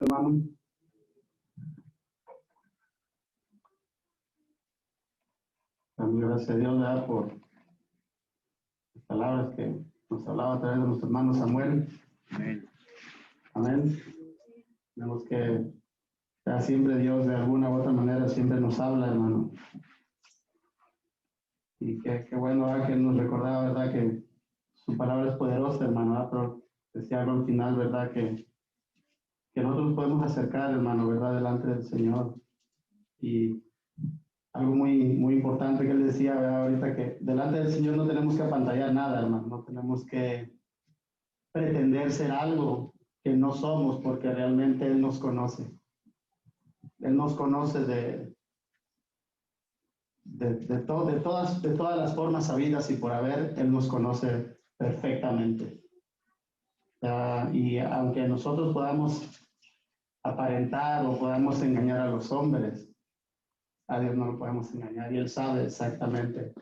Hermano, también gracias a Dios, ¿verdad? Por las palabras que nos hablaba a través de nuestro hermano Samuel. Amén. Amén. Vemos que siempre Dios de alguna u otra manera siempre nos habla, hermano. Y qué bueno, ¿verdad? Que nos recordaba, ¿verdad? Que su palabra es poderosa, hermano, ¿verdad? Pero decía algo al final, ¿verdad? Que nosotros podemos acercar, hermano, ¿verdad? Delante del Señor. Y algo muy importante que él decía, ¿verdad? Ahorita, que delante del Señor no tenemos que apantallar nada, hermano. No tenemos que pretender ser algo que no somos, porque realmente Él nos conoce. Él nos conoce de todas las formas habidas y por haber. Él nos conoce perfectamente. Y aunque nosotros podamos aparentar o podamos engañar a los hombres, a Dios no lo podemos engañar, y Él sabe exactamente.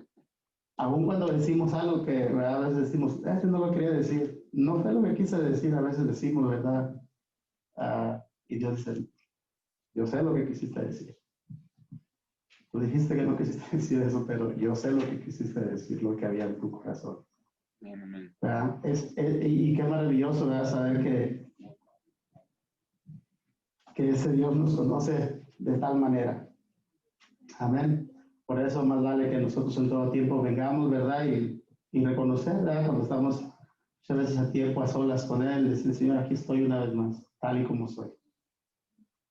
Aun cuando decimos algo que, ¿verdad? A veces decimos, eso no lo quería decir, no fue lo que quise decir, a veces decimos, ¿verdad? Y Dios dice, yo sé lo que quisiste decir. Tú dijiste que no quisiste decir eso, pero yo sé lo que quisiste decir, lo que había en tu corazón. ¿Verdad? Y qué maravilloso, ¿verdad? Saber que ese Dios nos conoce de tal manera. Amén. Por eso más vale que nosotros en todo tiempo vengamos, ¿verdad? Y reconocer, ¿verdad? Cuando estamos muchas veces a tiempo, a solas con Él, decir, Señor, aquí estoy una vez más, tal y como soy.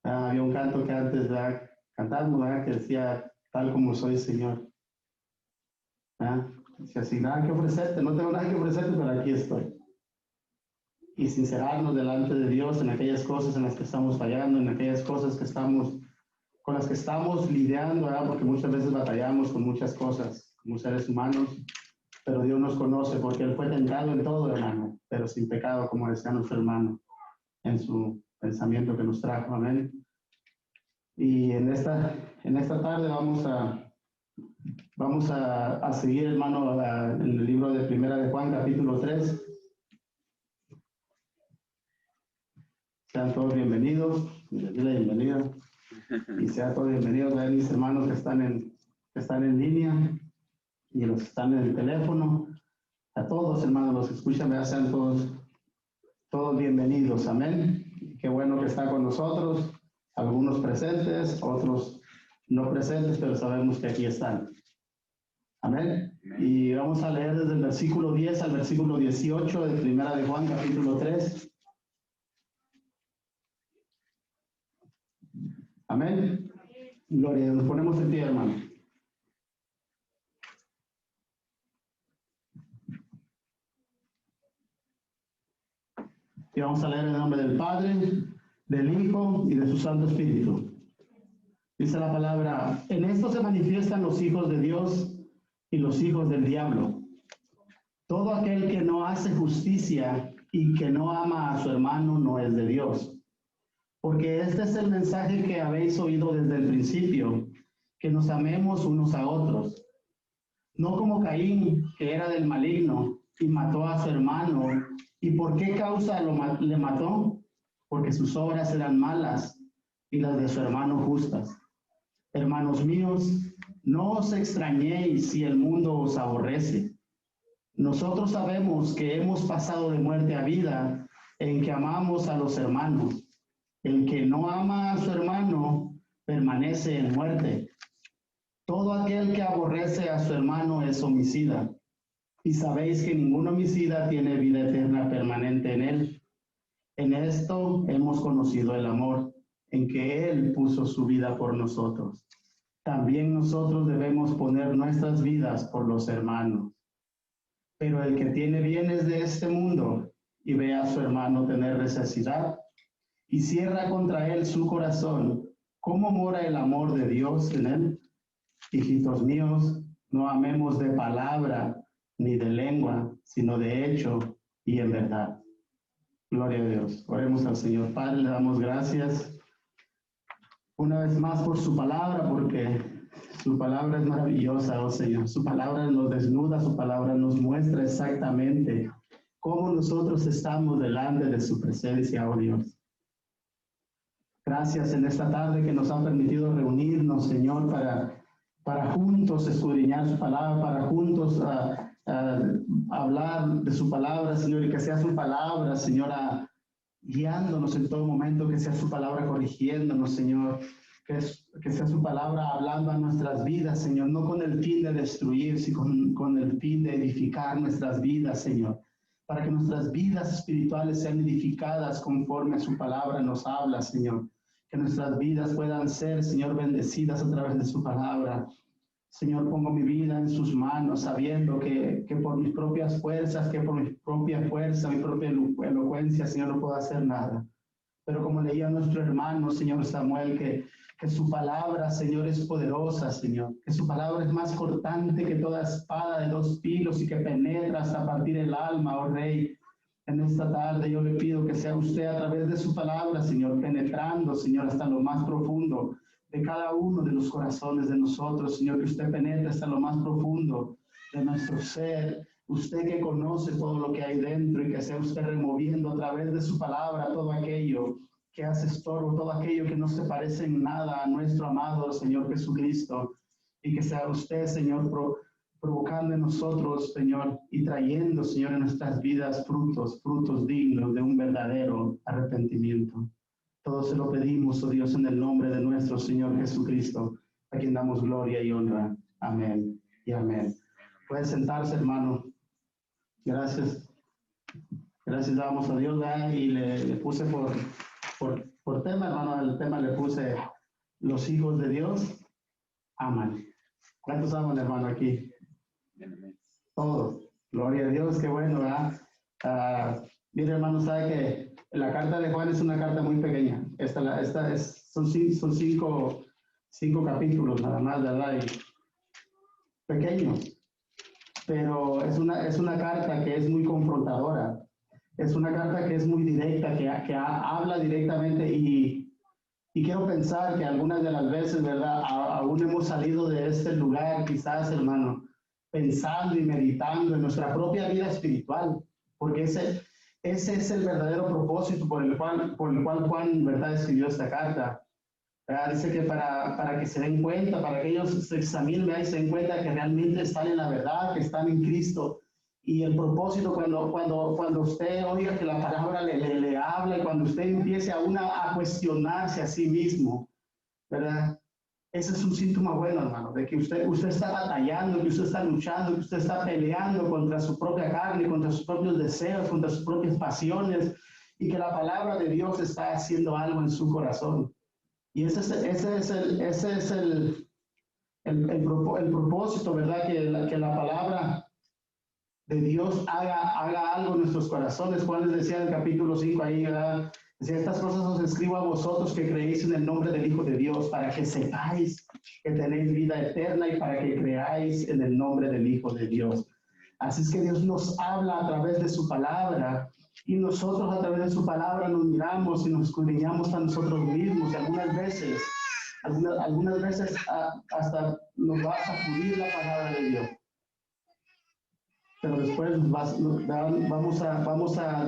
Había un canto que antes, ¿verdad? Cantando, ¿verdad? Que decía, tal como soy, Señor. Dice así, nada que ofrecerte, no tengo nada que ofrecerte, pero aquí estoy. Y sincerarnos delante de Dios en aquellas cosas en las que estamos fallando, en aquellas cosas que estamos, con las que estamos lidiando, ¿verdad? Porque muchas veces batallamos con muchas cosas como seres humanos, pero Dios nos conoce porque Él fue tentado en todo, hermano, pero sin pecado, como decía nuestro hermano en su pensamiento que nos trajo. Amén. Y en esta tarde vamos a seguir, hermano, en el libro de Primera de Juan, capítulo 3. Sean todos bienvenidos, les doy la bienvenida. Y sean todos bienvenidos a mis hermanos que están en línea y los que están en el teléfono. A todos, hermanos, los que escuchan, sean todos bienvenidos. Amén. Qué bueno que está con nosotros. Algunos presentes, otros no presentes, pero sabemos que aquí están. Amén. Y vamos a leer desde el versículo 10 al versículo 18 de Primera de Juan, capítulo 3. Amén. Gloria, nos ponemos en pie, hermano. Y vamos a leer en el nombre del Padre, del Hijo y de su Santo Espíritu. Dice la palabra, en esto se manifiestan los hijos de Dios y los hijos del diablo. Todo aquel que no hace justicia y que no ama a su hermano no es de Dios. Porque este es el mensaje que habéis oído desde el principio, que nos amemos unos a otros. No como Caín, que era del maligno y mató a su hermano. ¿Y por qué causa le mató? Porque sus obras eran malas y las de su hermano justas. Hermanos míos, no os extrañéis si el mundo os aborrece. Nosotros sabemos que hemos pasado de muerte a vida en que amamos a los hermanos. El que no ama a su hermano permanece en muerte. Todo aquel que aborrece a su hermano es homicida. Y sabéis que ningún homicida tiene vida eterna permanente en él. En esto hemos conocido el amor, en que Él puso su vida por nosotros. También nosotros debemos poner nuestras vidas por los hermanos. Pero el que tiene bienes de este mundo y ve a su hermano tener necesidad y cierra contra él su corazón, ¿cómo mora el amor de Dios en él? Hijitos míos, no amemos de palabra ni de lengua, sino de hecho y en verdad. Gloria a Dios. Oremos al Señor. Padre, le damos gracias una vez más por su palabra, porque su palabra es maravillosa, oh Señor. Su palabra nos desnuda, su palabra nos muestra exactamente cómo nosotros estamos delante de su presencia, oh Dios. Gracias en esta tarde que nos han permitido reunirnos, Señor, para juntos escudriñar su palabra, para juntos hablar de su palabra, Señor, y que sea su palabra, Señor, guiándonos en todo momento, que sea su palabra corrigiéndonos, Señor, que sea su palabra hablando a nuestras vidas, Señor, no con el fin de destruir, sino con el fin de edificar nuestras vidas, Señor, para que nuestras vidas espirituales sean edificadas conforme a su palabra nos habla, Señor, que nuestras vidas puedan ser, Señor, bendecidas a través de su palabra. Señor, pongo mi vida en sus manos, sabiendo que por mis propias fuerzas, que por mi propia fuerza, mi propia elocuencia, Señor, no puedo hacer nada. Pero como leía nuestro hermano, Señor Samuel, que su palabra, Señor, es poderosa, Señor, que su palabra es más cortante que toda espada de 2 filos y que penetra hasta partir el alma, oh Rey. En esta tarde yo le pido que sea usted a través de su palabra, Señor, penetrando, Señor, hasta lo más profundo de cada uno de los corazones de nosotros, Señor, que usted penetre hasta lo más profundo de nuestro ser, usted que conoce todo lo que hay dentro, y que sea usted removiendo a través de su palabra todo aquello que hace estorbo, todo aquello que no se parece en nada a nuestro amado Señor Jesucristo, y que sea usted, Señor, provocando en nosotros, Señor, y trayendo, Señor, en nuestras vidas frutos dignos de un verdadero arrepentimiento. Todo se lo pedimos, oh Dios, en el nombre de nuestro Señor Jesucristo, a quien damos gloria y honra. Amén y amén. Puede sentarse, hermano. Gracias. Gracias damos a Dios, ¿verdad? Y le puse por tema, hermano, el tema le puse: los hijos de Dios aman. ¿Cuántos aman, hermano, aquí? Todos. Gloria a Dios, qué bueno, ¿verdad? Mire, hermano, sabe que la carta de Juan es una carta muy pequeña. Son cinco capítulos nada más, ¿verdad? Y pequeños. Pero es una carta que es muy confrontadora. Es una carta que es muy directa, que habla directamente, y quiero pensar que algunas de las veces, ¿verdad? Aún hemos salido de este lugar, quizás, hermano, pensando y meditando en nuestra propia vida espiritual, porque ese es el verdadero propósito por el cual Juan, ¿verdad?, escribió esta carta. Dice que para que se den cuenta, para que ellos se examinen y se den cuenta que realmente están en la verdad, que están en Cristo. Y el propósito, cuando usted oiga que la palabra le habla, y cuando usted empiece a cuestionarse a sí mismo, ¿verdad? Ese es un síntoma bueno, hermano, de que usted está batallando, que usted está luchando, que usted está peleando contra su propia carne, contra sus propios deseos, contra sus propias pasiones, y que la palabra de Dios está haciendo algo en su corazón. Y ese es el propósito, ¿verdad? Que la palabra de Dios haga algo en nuestros corazones. Juan les decía en el capítulo 5 ahí, ¿verdad? Decía: estas cosas os escribo a vosotros que creéis en el nombre del Hijo de Dios, para que sepáis que tenéis vida eterna, y para que creáis en el nombre del Hijo de Dios. Así es que Dios nos habla a través de su palabra, y nosotros a través de su palabra nos miramos y nos escudriñamos a nosotros mismos. Y algunas veces hasta nos va a sacudir la palabra de Dios. Pero después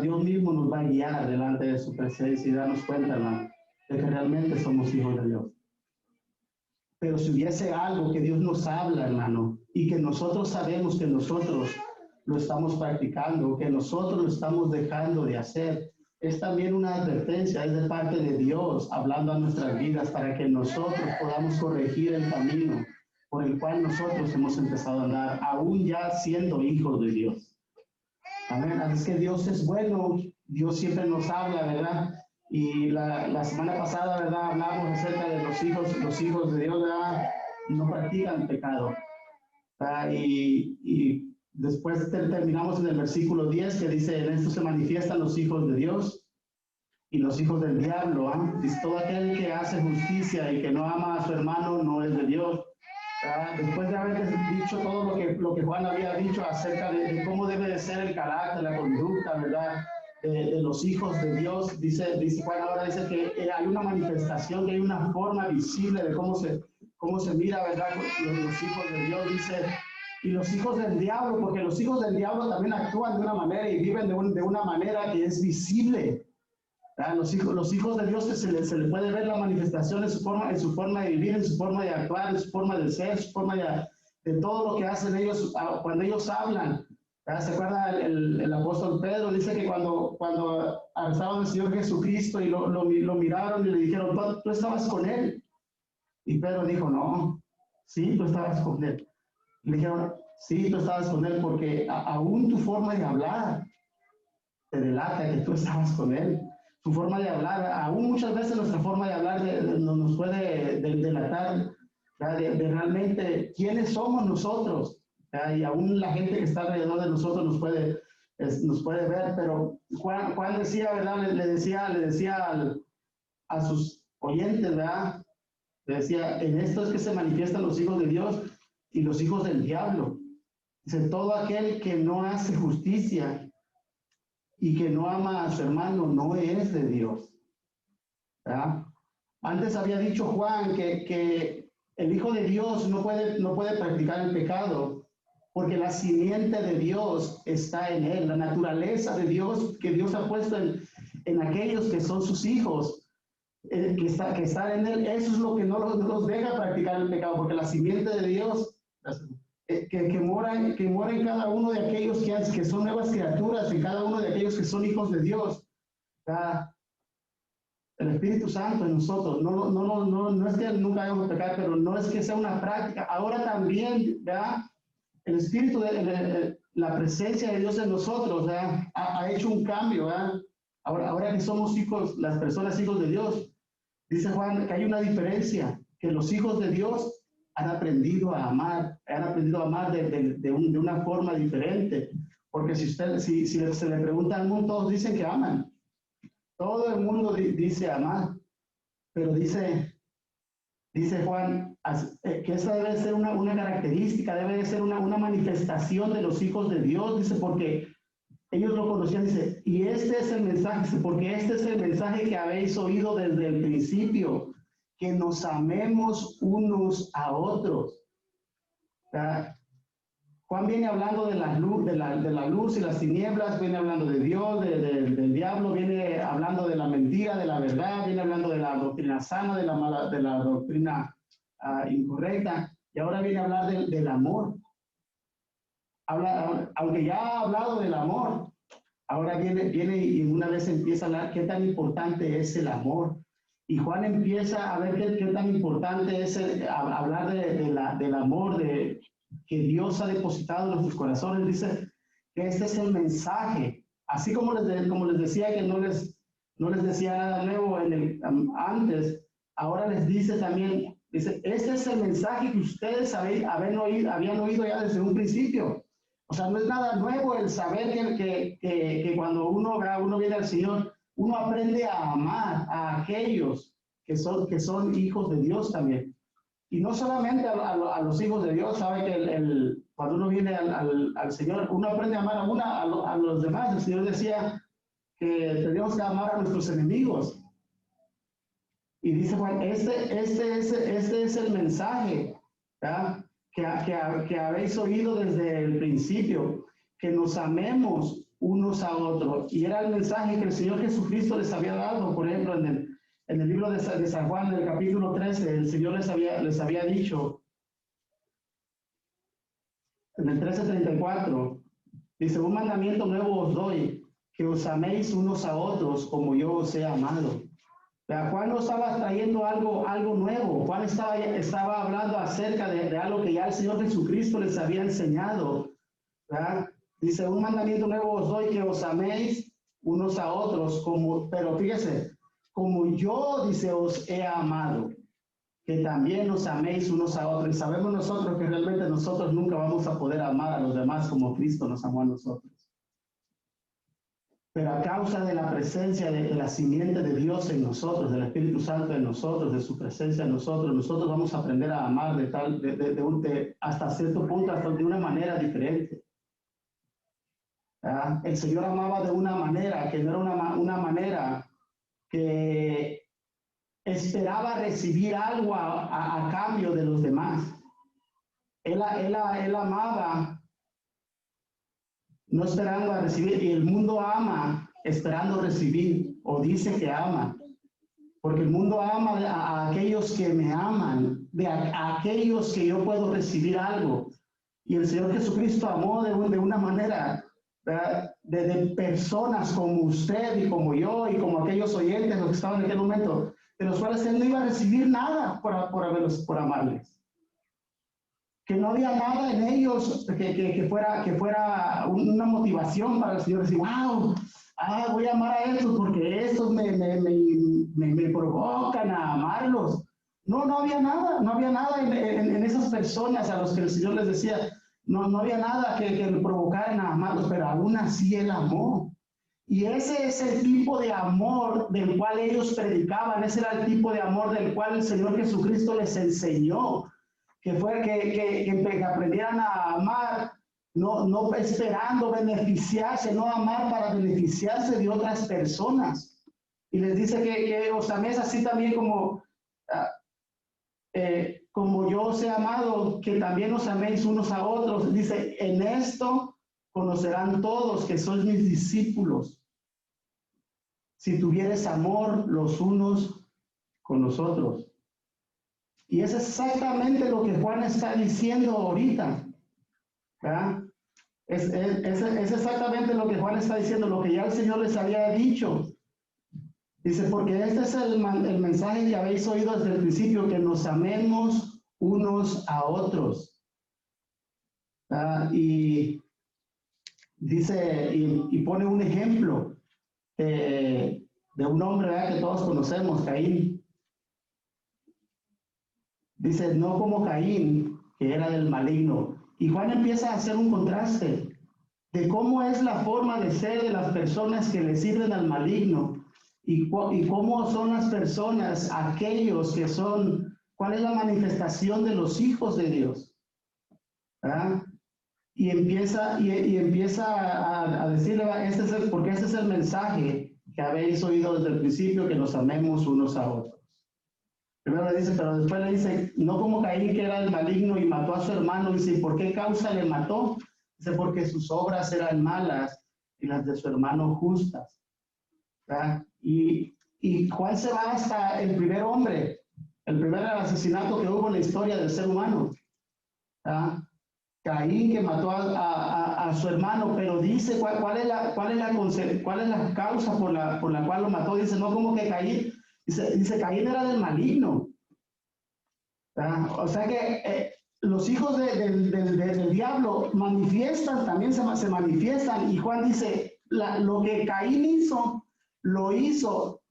Dios mismo nos va a guiar delante de su presencia y darnos cuenta, hermano, de que realmente somos hijos de Dios. Pero si hubiese algo que Dios nos habla, hermano, y que nosotros sabemos que nosotros lo estamos practicando, que nosotros lo estamos dejando de hacer, es también una advertencia, es de parte de Dios hablando a nuestras vidas, para que nosotros podamos corregir el camino por el cual nosotros hemos empezado a andar, aún ya siendo hijos de Dios. Amén. Así es que Dios es bueno, Dios siempre nos habla, ¿verdad? Y la semana pasada, ¿verdad?, hablamos acerca de los hijos de Dios, ¿verdad?, no practican pecado. Y después terminamos en el versículo 10, que dice: en esto se manifiestan los hijos de Dios y los hijos del diablo. Dice: todo aquel que hace justicia y que no ama a su hermano no es de Dios. Después de haber dicho todo lo que Juan había dicho acerca de cómo debe de ser el carácter, la conducta, ¿verdad?, de los hijos de Dios, dice Juan ahora, dice que hay una manifestación, que hay una forma visible de cómo se mira, ¿verdad?, los hijos de Dios. Dice: y los hijos del diablo, porque los hijos del diablo también actúan de una manera y viven de una manera que es visible. Los hijos de Dios se le puede ver la manifestación en su forma de vivir, en su forma de actuar, en su forma de ser, en su forma de todo lo que hacen ellos cuando ellos hablan. ¿Se acuerda el apóstol Pedro? Dice que cuando arrestaban al Señor Jesucristo y lo miraron y le dijeron, tú estabas con él. Y Pedro dijo, no, sí, tú estabas con él. Y le dijeron, sí, tú estabas con él porque aún tu forma de hablar te delata que tú estabas con él. Su forma de hablar, aún muchas veces nuestra forma de hablar nos puede delatar de realmente quiénes somos nosotros. Y aún la gente que está alrededor de nosotros nos puede ver, pero Juan decía, ¿verdad? Le decía a sus oyentes, ¿verdad? Le decía, en esto es que se manifiestan los hijos de Dios y los hijos del diablo. Dice, todo aquel que no hace justicia y que no ama a su hermano no es de Dios. ¿Verdad? Antes había dicho Juan que el Hijo de Dios no puede practicar el pecado porque la simiente de Dios está en él, la naturaleza de Dios que Dios ha puesto en aquellos que son sus hijos, que están en él. Eso es lo que no los deja practicar el pecado, porque la simiente de Dios que mora en cada uno de aquellos que son nuevas criaturas, en cada uno de aquellos que son hijos de Dios. El Espíritu Santo en nosotros. No es que nunca hagamos pecar, pero no es que sea una práctica. Ahora también, ¿verdad? El Espíritu, la presencia de Dios en nosotros, ¿verdad? Ha hecho un cambio, ¿verdad? Ahora que somos hijos, las personas hijos de Dios, dice Juan que hay una diferencia, que los hijos de Dios han aprendido a amar de una forma diferente. Porque si se le pregunta al mundo, todos dicen que aman. Todo el mundo dice amar, pero dice Juan que esa debe ser una característica, debe de ser una manifestación de los hijos de Dios, dice, porque ellos lo conocían, dice, y este es el mensaje, dice, porque este es el mensaje que habéis oído desde el principio, que nos amemos unos a otros. Juan viene hablando de la luz y las tinieblas, viene hablando de Dios, del diablo, viene hablando de la mentira, de la verdad, viene hablando de la doctrina sana, de la doctrina incorrecta, y ahora viene a hablar del amor. Aunque ya ha hablado del amor, ahora viene y una vez empieza a hablar qué tan importante es el amor. Y Juan empieza a ver qué tan importante es hablar del amor que Dios ha depositado en nuestros corazones. Dice que este es el mensaje. Así como les decía que no les decía nada nuevo antes, ahora les dice también, dice, este es el mensaje que ustedes habían oído ya desde un principio. O sea, no es nada nuevo el saber que cuando uno viene al Señor, uno aprende a amar a aquellos que son hijos de Dios también. Y no solamente a los hijos de Dios, sabe que cuando uno viene al Señor, uno aprende a amar a los demás. El Señor decía que tenemos que amar a nuestros enemigos. Y dice Juan, este es el mensaje, ¿verdad? Que habéis oído desde el principio, que nos amemos unos a otros. Y era el mensaje que el Señor Jesucristo les había dado. Por ejemplo, en el libro de San Juan, en el capítulo 13, el Señor les había dicho, en el 13:34, dice, un mandamiento nuevo os doy, que os améis unos a otros como yo os he amado. Juan no estaba trayendo algo nuevo. Juan estaba hablando acerca de algo que ya el Señor Jesucristo les había enseñado. ¿Verdad? Dice, un mandamiento nuevo os doy, que os améis unos a otros, pero fíjese, como yo, dice, os he amado, que también nos améis unos a otros. Y sabemos nosotros que realmente nosotros nunca vamos a poder amar a los demás como Cristo nos amó a nosotros. Pero a causa de la presencia de la simiente de Dios en nosotros, del Espíritu Santo en nosotros, de su presencia en nosotros vamos a aprender a amar hasta cierto punto, hasta de una manera diferente. El Señor amaba de una manera que no era una manera que esperaba recibir algo a cambio de los demás. Él amaba no esperando a recibir, y el mundo ama esperando recibir. o dice que ama. Porque el mundo ama a aquellos que me aman, a aquellos que yo puedo recibir algo. Y el Señor Jesucristo amó de una manera, de personas como usted y como yo y como aquellos oyentes, los que estaban en aquel momento, de los cuales Él no iba a recibir nada por amarles. Que no había nada en ellos que fuera una motivación para el Señor decir, wow, voy a amar a estos porque estos me provocan a amarlos. No había nada en esas personas a los que el Señor les decía, no había nada que me provocaran a amarlos, pero aún así Él amó. Y ese es el tipo de amor del cual ellos predicaban, ese era el tipo de amor del cual el Señor Jesucristo les enseñó, que aprendieran a amar, no esperando beneficiarse, no amar para beneficiarse de otras personas. Y les dice que os améis así también como yo os he amado, que también os améis unos a otros. Dice, en esto conocerán todos que sois mis discípulos, si tuvieres amor los unos con los otros. Y es exactamente lo que Juan está diciendo ahorita, ¿verdad? Es exactamente lo que Juan está diciendo, lo que ya el Señor les había dicho. Dice, porque este es el mensaje que habéis oído desde el principio, que nos amemos unos a otros. Y dice, y pone un ejemplo de un hombre, ¿verdad?, que todos conocemos, Caín. Dice, no como Caín, que era del maligno. Y Juan empieza a hacer un contraste de cómo es la forma de ser de las personas que le sirven al maligno y cómo son las personas, aquellos que son, cuál es la manifestación de los hijos de Dios. ¿Verdad? Y empieza a decirle, porque este es el mensaje que habéis oído desde el principio, que nos amemos unos a otros. Primero le dice, pero después le dice, no como Caín, que era el maligno y mató a su hermano. Dice, ¿y por qué causa le mató? Dice, porque sus obras eran malas y las de su hermano justas. ¿Verdad? Y Juan se va hasta el primer hombre, el primer asesinato que hubo en la historia del ser humano. ¿Verdad? Caín, que mató a su hermano, pero dice cuál es la causa por la cual lo mató. Dice, no como que Caín, dice Caín era del maligno. ¿Verdad? O sea que los hijos del diablo manifiestan, también se manifiestan, y Juan dice, lo que Caín hizo, lo hizo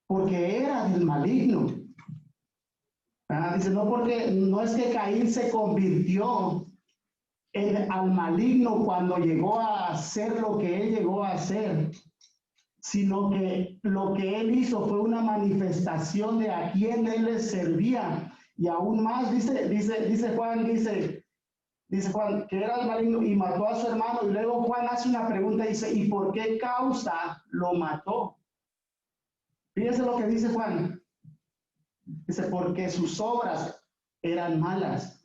porque era del maligno. Dice, no es que Caín se convirtió al maligno cuando llegó a hacer lo que él llegó a hacer, sino que lo que él hizo fue una manifestación de a quien él les servía. Y aún más, dice Juan, que era el maligno y mató a su hermano. Y luego Juan hace una pregunta y dice, ¿y por qué causa lo mató? Fíjense lo que dice Juan. Dice, porque sus obras eran malas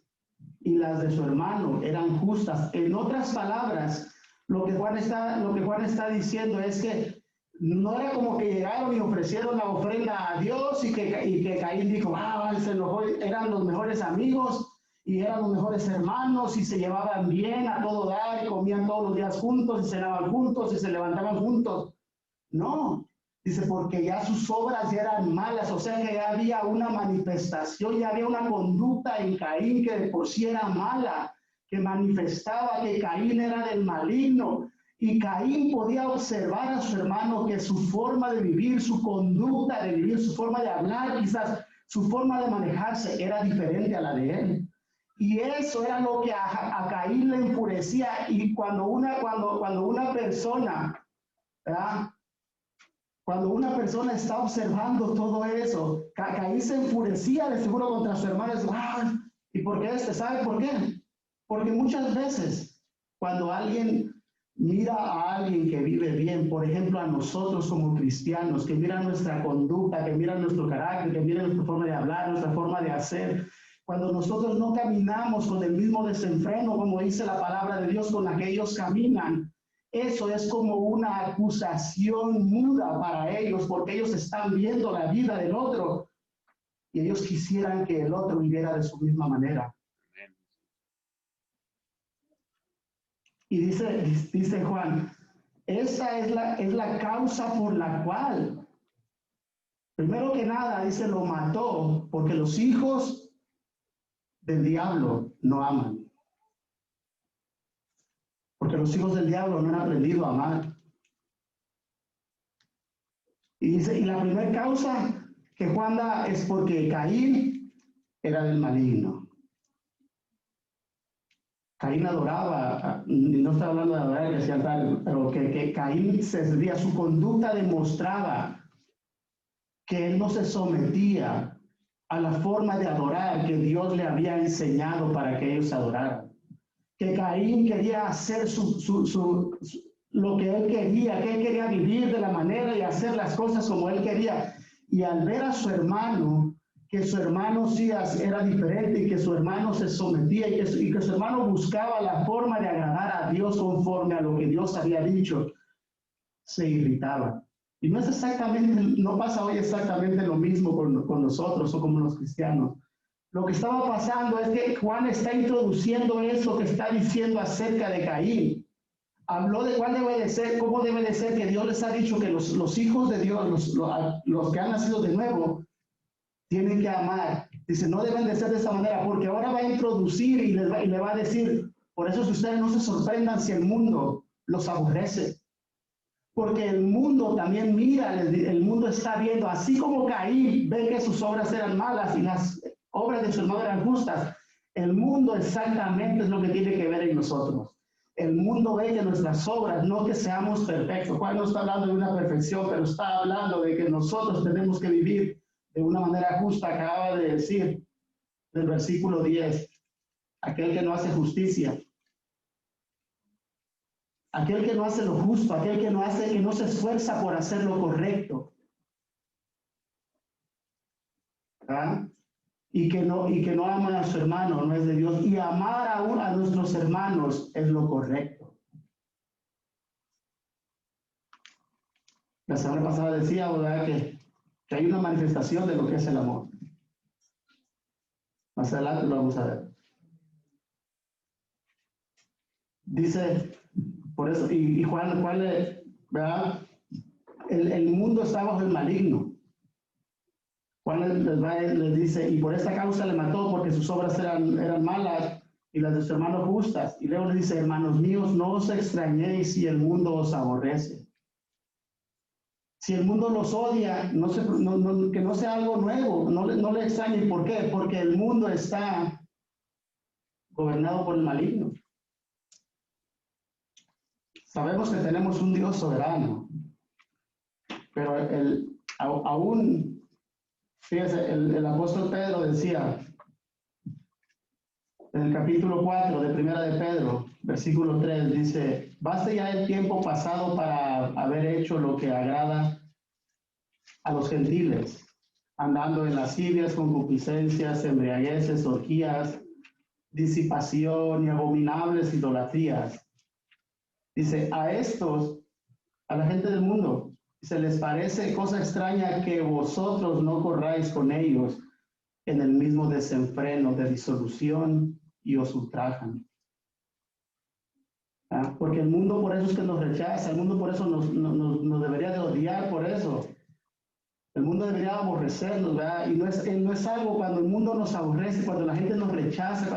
y las de su hermano eran justas. En otras palabras, lo que Juan está diciendo es que no era como que llegaron y ofrecieron la ofrenda a Dios y que Caín dijo, se enojó. Eran los mejores amigos y eran los mejores hermanos y se llevaban bien a todo dar y comían todos los días juntos y cenaban juntos y se levantaban juntos. No, dice, porque ya sus obras ya eran malas, o sea que ya había una manifestación, ya había una conducta en Caín que de por sí era mala, que manifestaba que Caín era del maligno. Y Caín podía observar a su hermano que su forma de vivir, su conducta de vivir, su forma de hablar, quizás su forma de manejarse era diferente a la de él. Y eso era lo que a Caín le enfurecía. Y cuando una persona, ¿verdad?, cuando una persona está observando todo eso, Caín se enfurecía de seguro contra su hermano. ¿Y por qué sabe por qué? Porque muchas veces cuando alguien mira a alguien que vive bien, por ejemplo a nosotros como cristianos, que mira nuestra conducta, que mira nuestro carácter, que mira nuestra forma de hablar, nuestra forma de hacer, cuando nosotros no caminamos con el mismo desenfreno, como dice la palabra de Dios, con la que ellos caminan, eso es como una acusación muda para ellos, porque ellos están viendo la vida del otro y ellos quisieran que el otro viviera de su misma manera. Y dice Juan, esa es la causa por la cual, primero que nada, dice, lo mató, porque los hijos del diablo no aman. Porque los hijos del diablo no han aprendido a amar. Y dice, y la primera causa que Juan da es porque Caín era del maligno. Caín adoraba, y no está hablando de adorar que hacía tal, pero que Caín se servía, su conducta demostraba que él no se sometía a la forma de adorar que Dios le había enseñado para que ellos adoraran. Que Caín quería hacer lo que él quería, que él quería vivir de la manera y hacer las cosas como él quería. Y al ver a su hermano, que su hermano sí era diferente y que su hermano se sometía y que su hermano buscaba la forma de agradar a Dios conforme a lo que Dios había dicho, se irritaba. Y no es exactamente, no pasa hoy exactamente lo mismo con nosotros o como los cristianos. Lo que estaba pasando es que Juan está introduciendo eso que está diciendo acerca de Caín. Habló de cuál debe de ser, cómo debe de ser, que Dios les ha dicho que los hijos de Dios, los que han nacido de nuevo, tienen que amar. Dice, no deben de ser de esa manera, porque ahora va a introducir y le va a decir, por eso si ustedes no se sorprendan si el mundo los aborrece. Porque el mundo también mira, el mundo está viendo, así como Caín ve que sus obras eran malas y las obras de su hermano eran justas, el mundo exactamente es lo que tiene que ver en nosotros. El mundo ve que nuestras obras, no que seamos perfectos. Juan no está hablando de una perfección, pero está hablando de que nosotros tenemos que vivir de una manera justa. Acaba de decir del versículo 10, aquel que no hace justicia, aquel que no hace lo justo, aquel que no se esfuerza por hacer lo correcto, ¿verdad? Y que no ama a su hermano, no es de Dios. Y amar a nuestros hermanos es lo correcto. La semana pasada decía, ¿verdad?, que hay una manifestación de lo que es el amor. Más adelante lo vamos a ver. Dice, por eso, y Juan, ¿verdad? El mundo está bajo el maligno. Juan les dice, y por esta causa le mató, porque sus obras eran malas y las de sus hermanos justas. Y luego le dice, hermanos míos, no os extrañéis si el mundo os aborrece. Si el mundo los odia, que no sea algo nuevo, no le extrañe. ¿Por qué? Porque el mundo está gobernado por el maligno. Sabemos que tenemos un Dios soberano, pero aún, fíjese, el apóstol Pedro decía, en el capítulo 4 de Primera de Pedro, versículo 3, dice, baste ya el tiempo pasado para haber hecho lo que agrada a los gentiles, andando en lascivias, concupiscencias, embriagueces, orgías, disipación y abominables idolatrías. Dice, a estos, a la gente del mundo, se les parece cosa extraña que vosotros no corráis con ellos en el mismo desenfreno de disolución y os ultrajan. ¿Ah? Porque el mundo por eso es que nos rechaza, el mundo por eso nos debería de odiar por eso. El mundo debería aborrecernos, ¿verdad? Y no es algo cuando el mundo nos aborrece, cuando la gente nos rechaza,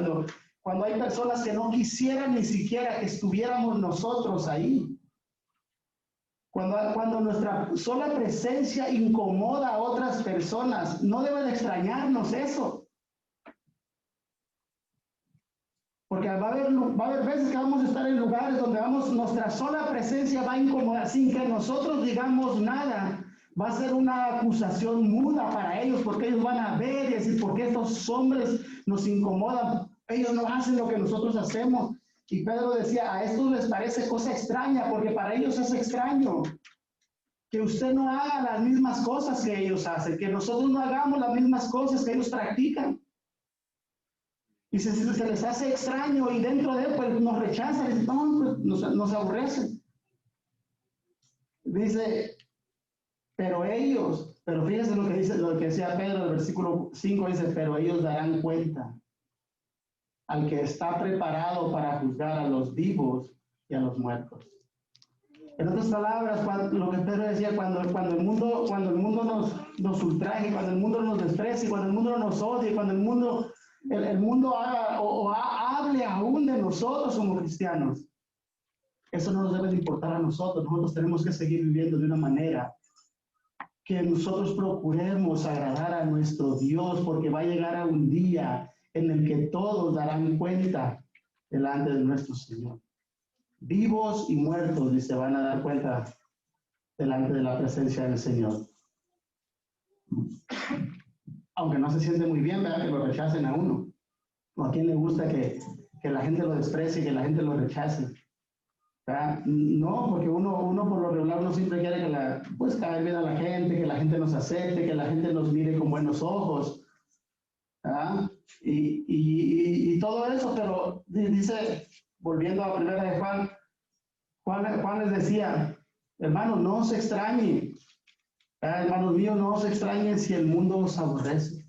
cuando hay personas que no quisieran ni siquiera que estuviéramos nosotros ahí. Cuando nuestra sola presencia incomoda a otras personas, no debe de extrañarnos eso. Porque va a haber veces que vamos a estar en lugares donde nuestra sola presencia va a incomodar, sin que nosotros digamos nada. Va a ser una acusación muda para ellos, porque ellos van a ver y decir, ¿por qué estos hombres nos incomodan? Ellos no hacen lo que nosotros hacemos. Y Pedro decía, a estos les parece cosa extraña, porque para ellos es extraño que usted no haga las mismas cosas que ellos hacen, que nosotros no hagamos las mismas cosas que ellos practican. Y se les hace extraño y dentro de él pues nos rechazan, no, pues, nos aborrecen. Dice, pero fíjense lo que dice, lo que decía Pedro en el versículo 5, dice, pero ellos darán cuenta al que está preparado para juzgar a los vivos y a los muertos. En otras palabras, lo que Pedro decía, cuando el mundo nos ultraje, cuando el mundo nos desprecie, cuando el mundo nos odie, cuando el mundo haga hable aún de nosotros como cristianos, eso no nos debe de importar a nosotros. Nosotros tenemos que seguir viviendo de una manera que nosotros procuremos agradar a nuestro Dios, porque va a llegar a un día en el que todos darán cuenta delante de nuestro Señor. Vivos y muertos, dice, van a dar cuenta delante de la presencia del Señor. Aunque no se siente muy bien, ¿verdad?, que lo rechacen a uno. ¿O a quién le gusta que la gente lo desprecie, que la gente lo rechace? ¿Verdad? No, porque uno por lo regular, uno siempre quiere que caer bien a la gente, que la gente nos acepte, que la gente nos mire con buenos ojos. ¿Verdad? Y todo eso, pero dice, volviendo a primera de Juan les decía, hermanos, no os extrañen, hermanos míos, no os extrañen si el mundo os aborrece,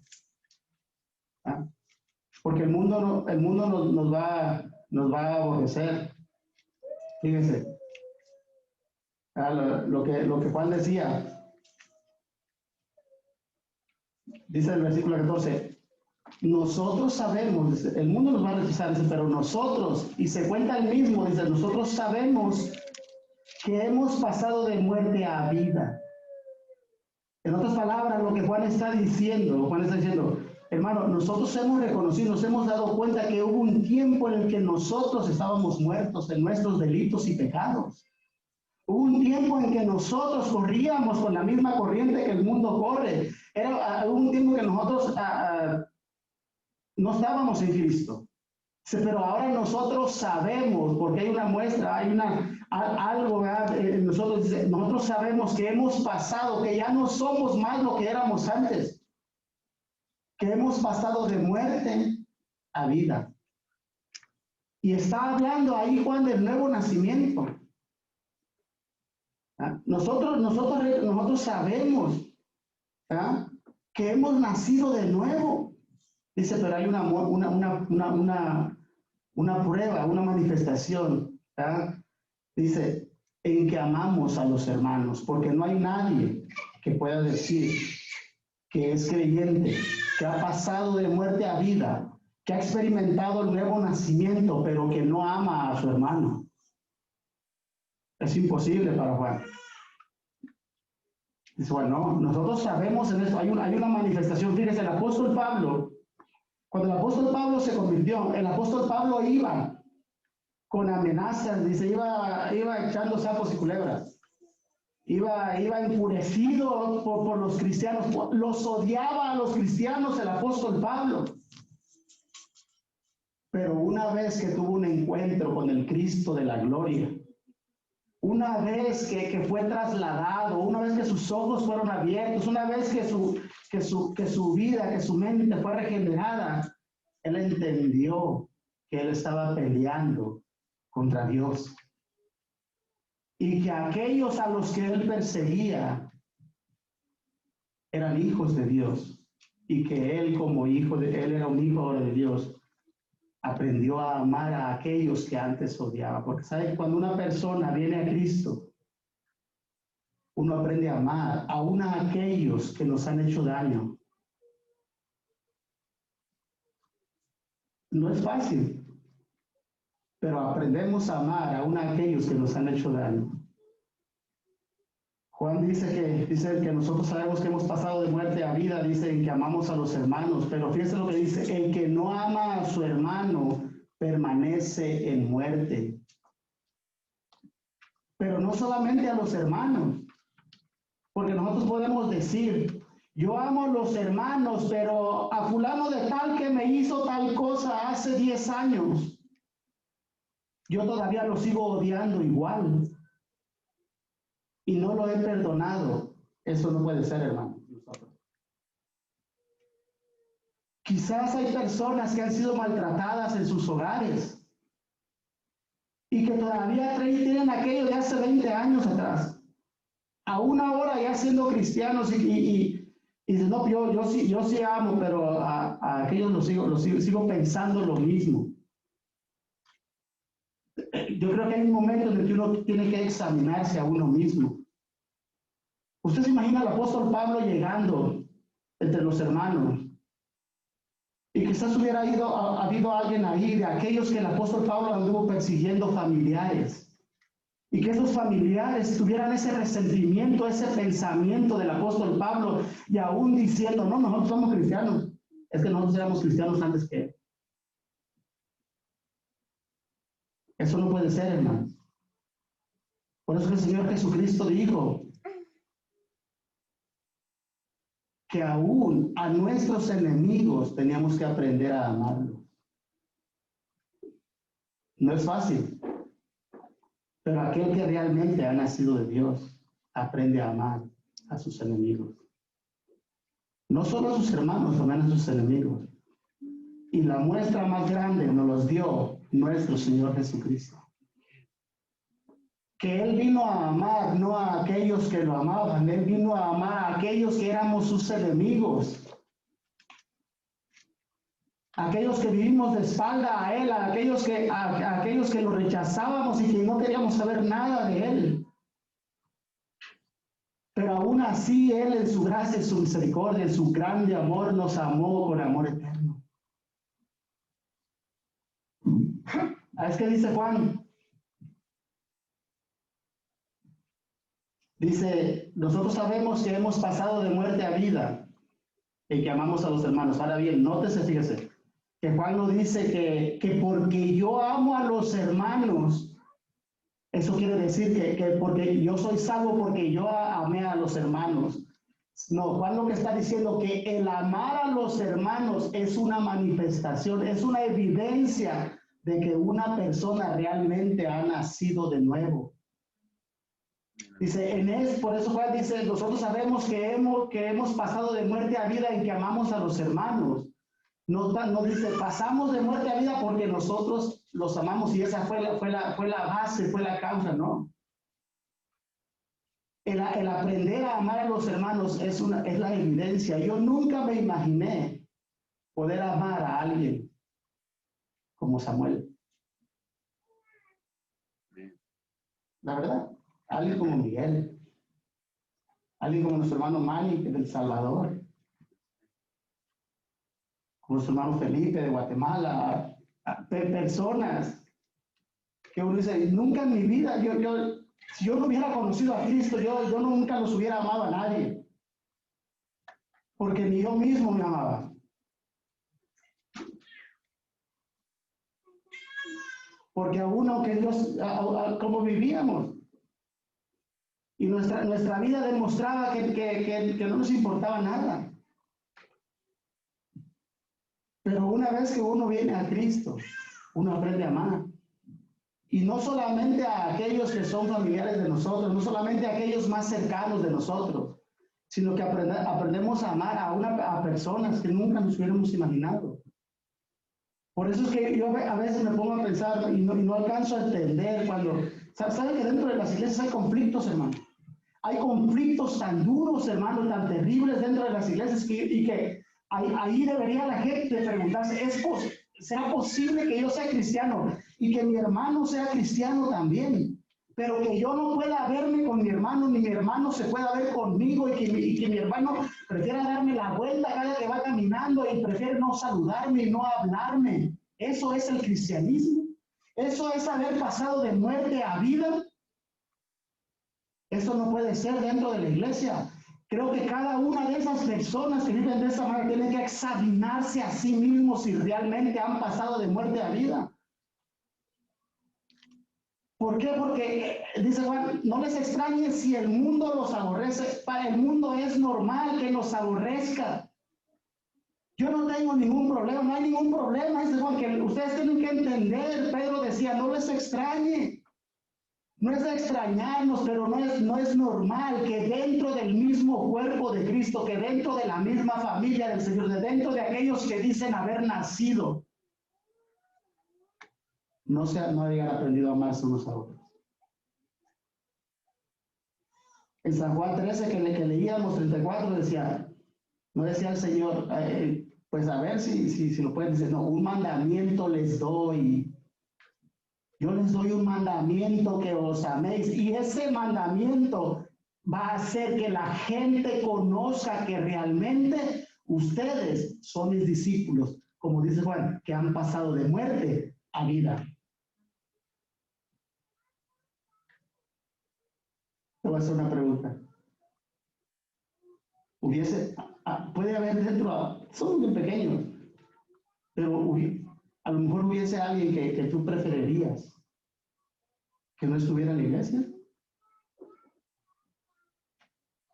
¿verdad? Porque el mundo nos va a aborrecer. Fíjense, lo que Juan decía, dice el versículo 14, nosotros sabemos, dice, el mundo nos va a rechazar, dice, pero nosotros, y se cuenta el mismo, dice, nosotros sabemos que hemos pasado de muerte a vida. En otras palabras, lo que Juan está diciendo, hermano, nosotros hemos reconocido, nos hemos dado cuenta que hubo un tiempo en el que nosotros estábamos muertos en nuestros delitos y pecados. Hubo un tiempo en que nosotros corríamos con la misma corriente que el mundo corre. Hubo un tiempo que nosotros no estábamos en Cristo. Pero ahora nosotros sabemos, porque hay una muestra, hay algo, nosotros sabemos que hemos pasado, que ya no somos más lo que éramos antes, que hemos pasado de muerte a vida. Y está hablando ahí Juan del nuevo nacimiento. Nosotros sabemos, ¿ah?, que hemos nacido de nuevo. Dice, pero hay una prueba, una manifestación, ¿ah? Dice, en que amamos a los hermanos, porque no hay nadie que pueda decir que es creyente, que ha pasado de muerte a vida, que ha experimentado el nuevo nacimiento, pero que no ama a su hermano. Es imposible para Juan. Dice, bueno, nosotros sabemos en esto, hay una manifestación. Fíjese, el apóstol Pablo, cuando el apóstol Pablo se convirtió, el apóstol Pablo iba con amenazas, dice, iba echando sapos y culebras, iba enfurecido por los cristianos, los odiaba a los cristianos el apóstol Pablo. Pero una vez que tuvo un encuentro con el Cristo de la gloria, una vez que fue trasladado, una vez que sus ojos fueron abiertos, una vez que su vida, que su mente fue regenerada, él entendió que él estaba peleando contra Dios. Y que aquellos a los que él perseguía eran hijos de Dios. Y que él como él era un hijo de Dios, aprendió a amar a aquellos que antes odiaba. Porque sabe que cuando una persona viene a Cristo, uno aprende a amar aún a aquellos que nos han hecho daño. No es fácil, pero aprendemos a amar aún a aquellos que nos han hecho daño. Juan dice que nosotros sabemos que hemos pasado de muerte a vida, dice que amamos a los hermanos, pero fíjense lo que dice, el que no ama a su hermano permanece en muerte. Pero no solamente a los hermanos, porque nosotros podemos decir, yo amo a los hermanos, pero a fulano de tal que me hizo tal cosa hace 10 años, yo todavía lo sigo odiando igual. Y no lo he perdonado. Eso no puede ser, hermano. Quizás hay personas que han sido maltratadas en sus hogares y que todavía tienen aquello de hace 20 años atrás. aún ahora ya siendo cristianos y dice, no, yo sí amo, pero a aquellos sigo pensando lo mismo. Yo creo que hay un momento en el que uno tiene que examinarse a uno mismo. Usted se imagina al apóstol Pablo llegando entre los hermanos y quizás hubiera habido alguien ahí de aquellos que el apóstol Pablo anduvo persiguiendo, familiares, y que esos familiares tuvieran ese resentimiento, ese pensamiento del apóstol Pablo y aún diciendo, no, nosotros somos cristianos, es que nosotros éramos cristianos antes que él. Eso no puede ser, hermanos. Por eso que el Señor Jesucristo dijo que aún a nuestros enemigos teníamos que aprender a amarlos. No es fácil, pero aquel que realmente ha nacido de Dios aprende a amar a sus enemigos. No solo a sus hermanos, también a sus enemigos. Y la muestra más grande nos los dio nuestro Señor Jesucristo. Que Él vino a amar no a aquellos que lo amaban, Él vino a amar a aquellos que éramos sus enemigos. Aquellos que vivimos de espalda a Él, a aquellos que lo rechazábamos y que no queríamos saber nada de Él. Pero aún así Él en su gracia, en su misericordia, en su grande amor nos amó con amor eterno. Es que dice Juan, dice, nosotros sabemos que hemos pasado de muerte a vida y que amamos a los hermanos. Ahora bien, nótese, fíjese, que Juan nos dice que porque yo amo a los hermanos, eso quiere decir que porque yo soy salvo porque yo amé a los hermanos. No, Juan lo que está diciendo que el amar a los hermanos es una manifestación, es una evidencia de que una persona realmente ha nacido de nuevo. Dice, por eso Juan dice, nosotros sabemos que hemos pasado de muerte a vida en que amamos a los hermanos. No dice, pasamos de muerte a vida porque nosotros los amamos y esa fue la base, fue la causa, ¿no? El aprender a amar a los hermanos es la evidencia. Yo nunca me imaginé poder amar a alguien como Samuel. La verdad, alguien como Miguel, alguien como nuestro hermano Manny de El Salvador, como nuestro hermano Felipe de Guatemala, personas que uno dice, nunca en mi vida, si yo no hubiera conocido a Cristo, yo nunca los hubiera amado a nadie, porque ni yo mismo me amaba. Porque aún aunque Dios, como vivíamos, y nuestra vida demostraba que no nos importaba nada. Pero una vez que uno viene a Cristo, uno aprende a amar. Y no solamente a aquellos que son familiares de nosotros, no solamente a aquellos más cercanos de nosotros, sino que aprendemos a amar a personas que nunca nos hubiéramos imaginado. Por eso es que yo a veces me pongo a pensar y no alcanzo a entender cuando... ¿Saben que dentro de las iglesias hay conflictos, hermano? Hay conflictos tan duros, hermano, tan terribles dentro de las iglesias y que ahí debería la gente preguntarse, ¿será posible que yo sea cristiano y que mi hermano sea cristiano también? Pero que yo no pueda verme con mi hermano, ni mi hermano se pueda ver conmigo y que mi hermano prefiera darme la vuelta cada que va caminando y prefiere no saludarme y no hablarme. ¿Eso es el cristianismo? ¿Eso es haber pasado de muerte a vida? Eso no puede ser dentro de la iglesia. Creo que cada una de esas personas que viven de esa manera tienen que examinarse a sí mismos si realmente han pasado de muerte a vida. ¿Por qué? Porque, dice Juan, no les extrañe si el mundo los aborrece. Para el mundo es normal que nos aborrezca. Yo no tengo ningún problema, no hay ningún problema. Dice Juan, que ustedes tienen que entender, Pedro decía, no les extrañe. No es de extrañarnos, pero no es normal que dentro del mismo cuerpo de Cristo, que dentro de la misma familia del Señor, de dentro de aquellos que dicen haber nacido, no hayan aprendido a amarse unos a otros. En San Juan 13 que leíamos 34 decía, no decía el Señor, pues a ver si lo pueden decir, no, un mandamiento les doy. Yo les doy un mandamiento que os améis. Y ese mandamiento va a hacer que la gente conozca que realmente ustedes son mis discípulos, como dice Juan, que han pasado de muerte a vida. Te voy a hacer una pregunta. Puede haber dentro, son muy pequeños, pero a lo mejor hubiese alguien que tú preferirías que no estuviera en la iglesia.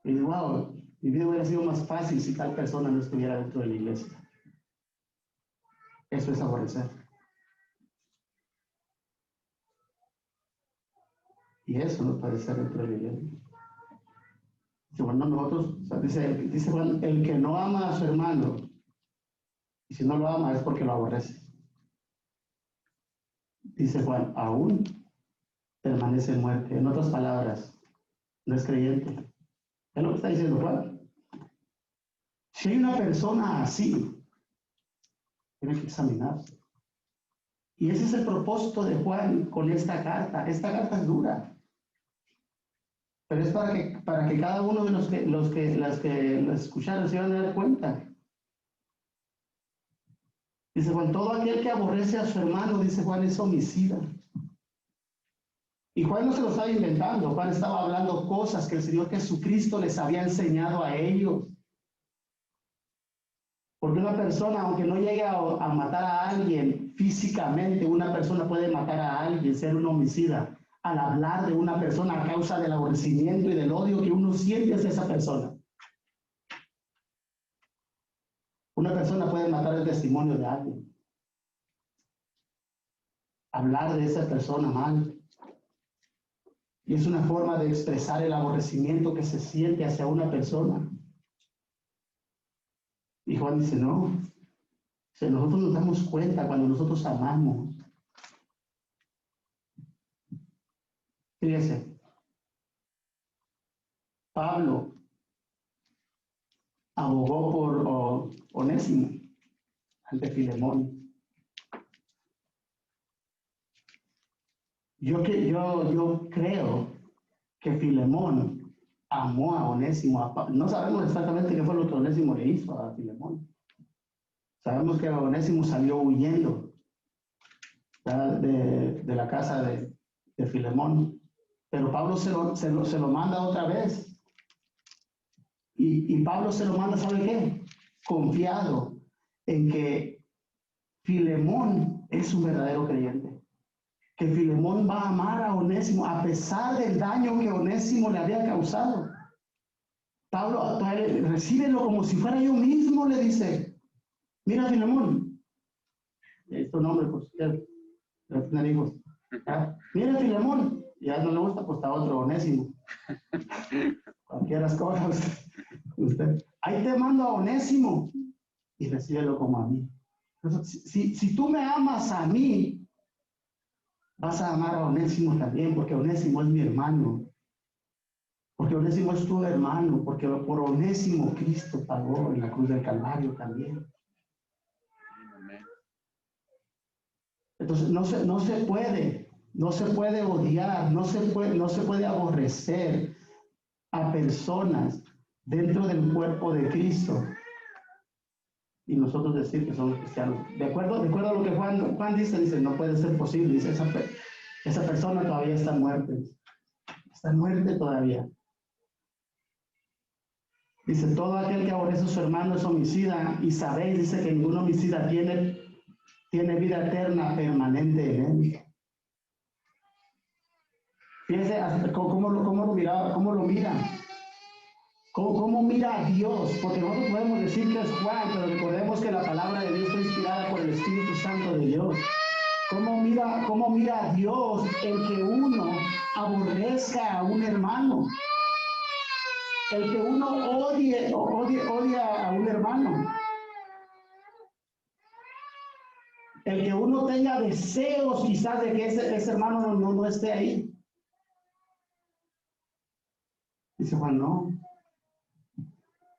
Y digo, wow, mi vida hubiera sido más fácil si tal persona no estuviera dentro de la iglesia. Eso es aborrecer. Y eso no puede ser dentro de la iglesia. Bueno, nosotros, o sea, dice Juan, el que no ama a su hermano, y si no lo ama es porque lo aborrece. Dice Juan, aún permanece en muerte. En otras palabras, no es creyente. Es lo que está diciendo Juan. Si hay una persona así, tiene que examinarse. Y ese es el propósito de Juan con esta carta. Esta carta es dura. Pero es para que cada uno de las que lo escucharon se van a dar cuenta. Dice Juan, todo aquel que aborrece a su hermano, dice Juan, es homicida. Y Juan no se lo estaba inventando. Juan estaba hablando cosas que el Señor Jesucristo les había enseñado a ellos. Porque una persona, aunque no llegue a matar a alguien físicamente, una persona puede matar a alguien, ser un homicida, al hablar de una persona a causa del aborrecimiento y del odio que uno siente hacia esa persona. Una persona puede matar el testimonio de alguien. Hablar de esa persona mal. Y es una forma de expresar el aborrecimiento que se siente hacia una persona. Y Juan dice, no. Si nosotros nos damos cuenta cuando nosotros amamos. Fíjese, Pablo abogó por Onésimo ante Filemón. Yo creo que Filemón amó a Onésimo. No sabemos exactamente qué fue lo que Onésimo le hizo a Filemón. Sabemos que Onésimo salió huyendo de la casa de Filemón. Pero Pablo se lo manda otra vez. Y Pablo se lo manda, ¿sabe qué? Confiado en que Filemón es un verdadero creyente. Que Filemón va a amar a Onésimo a pesar del daño que Onésimo le había causado. Pablo, recíbelo como si fuera yo mismo, le dice. Mira, Filemón. Es tu nombre, pues, ya tener hijos. Mira, Filemón. Ya no le gusta, pues está otro Onésimo. Cualquiera cosas. Usted. Ahí te mando a Onésimo y recíbelo como a mí. Entonces, si tú me amas a mí, vas a amar a Onésimo también, porque Onésimo es mi hermano. Porque Onésimo es tu hermano, porque por Onésimo Cristo pagó en la cruz del Calvario también. Entonces, no se puede odiar, no se puede aborrecer a personas dentro del cuerpo de Cristo y nosotros decir que somos cristianos. De acuerdo a lo que Juan dice, no puede ser posible, dice, esa persona todavía está en muerte todavía. Dice, todo aquel que aborrece a su hermano es homicida, y sabéis, dice, que ningún homicida tiene vida eterna permanente en él. Fíjense cómo lo mira. ¿Cómo mira a Dios? Porque nosotros podemos decir que es Juan, pero recordemos que la palabra de Dios está inspirada por el Espíritu Santo de Dios. ¿Cómo mira a Dios el que uno aborrezca a un hermano? El que uno odia a un hermano. El que uno tenga deseos quizás de que ese hermano no esté ahí. Dice Juan, no.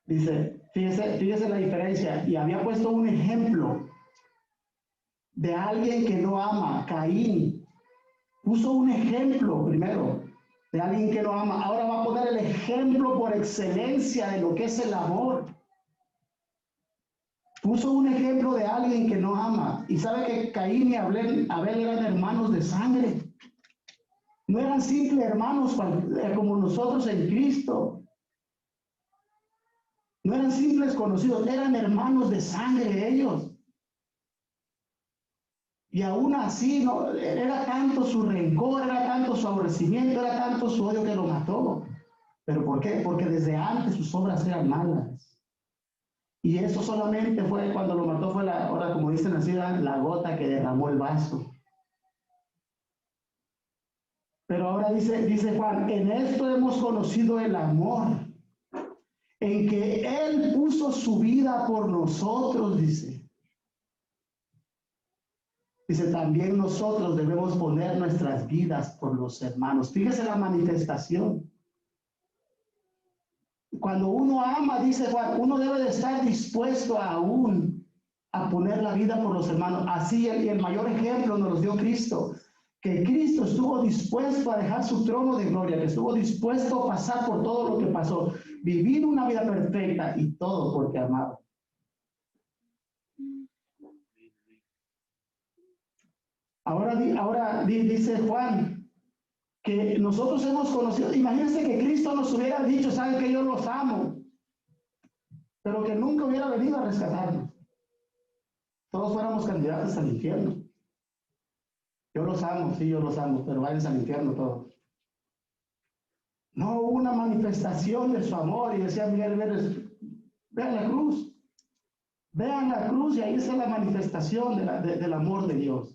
Dice, fíjese la diferencia. Y había puesto un ejemplo de alguien que no ama, Caín. Puso un ejemplo primero de alguien que no ama. Ahora va a poner el ejemplo por excelencia de lo que es el amor. Puso un ejemplo de alguien que no ama. Y sabe que Caín y Abel eran hermanos de sangre. No eran simples hermanos como nosotros en Cristo. No eran simples conocidos, eran hermanos de sangre ellos. Y aún así, no, era tanto su rencor, era tanto su aborrecimiento, era tanto su odio que lo mató. ¿Pero por qué? Porque desde antes sus obras eran malas. Y eso solamente fue cuando lo mató, fue ahora como dicen así, la gota que derramó el vaso. Pero ahora dice Juan, en esto hemos conocido el amor, en que Él puso su vida por nosotros, dice. Dice, también nosotros debemos poner nuestras vidas por los hermanos. Fíjese la manifestación. Cuando uno ama, dice Juan, uno debe de estar dispuesto aún a poner la vida por los hermanos. Así el mayor ejemplo nos lo dio Cristo. Que Cristo estuvo dispuesto a dejar su trono de gloria, que estuvo dispuesto a pasar por todo lo que pasó, vivir una vida perfecta y todo porque amaba. Ahora dice Juan que nosotros hemos conocido, imagínense que Cristo nos hubiera dicho, saben que yo los amo, pero que nunca hubiera venido a rescatarnos. Todos fuéramos candidatos al infierno. Yo los amo, sí, yo los amo, pero vayan al infierno todos. No hubo una manifestación de su amor y decía Miguel Vélez, vean la cruz. Vean la cruz y ahí está la manifestación del amor de Dios.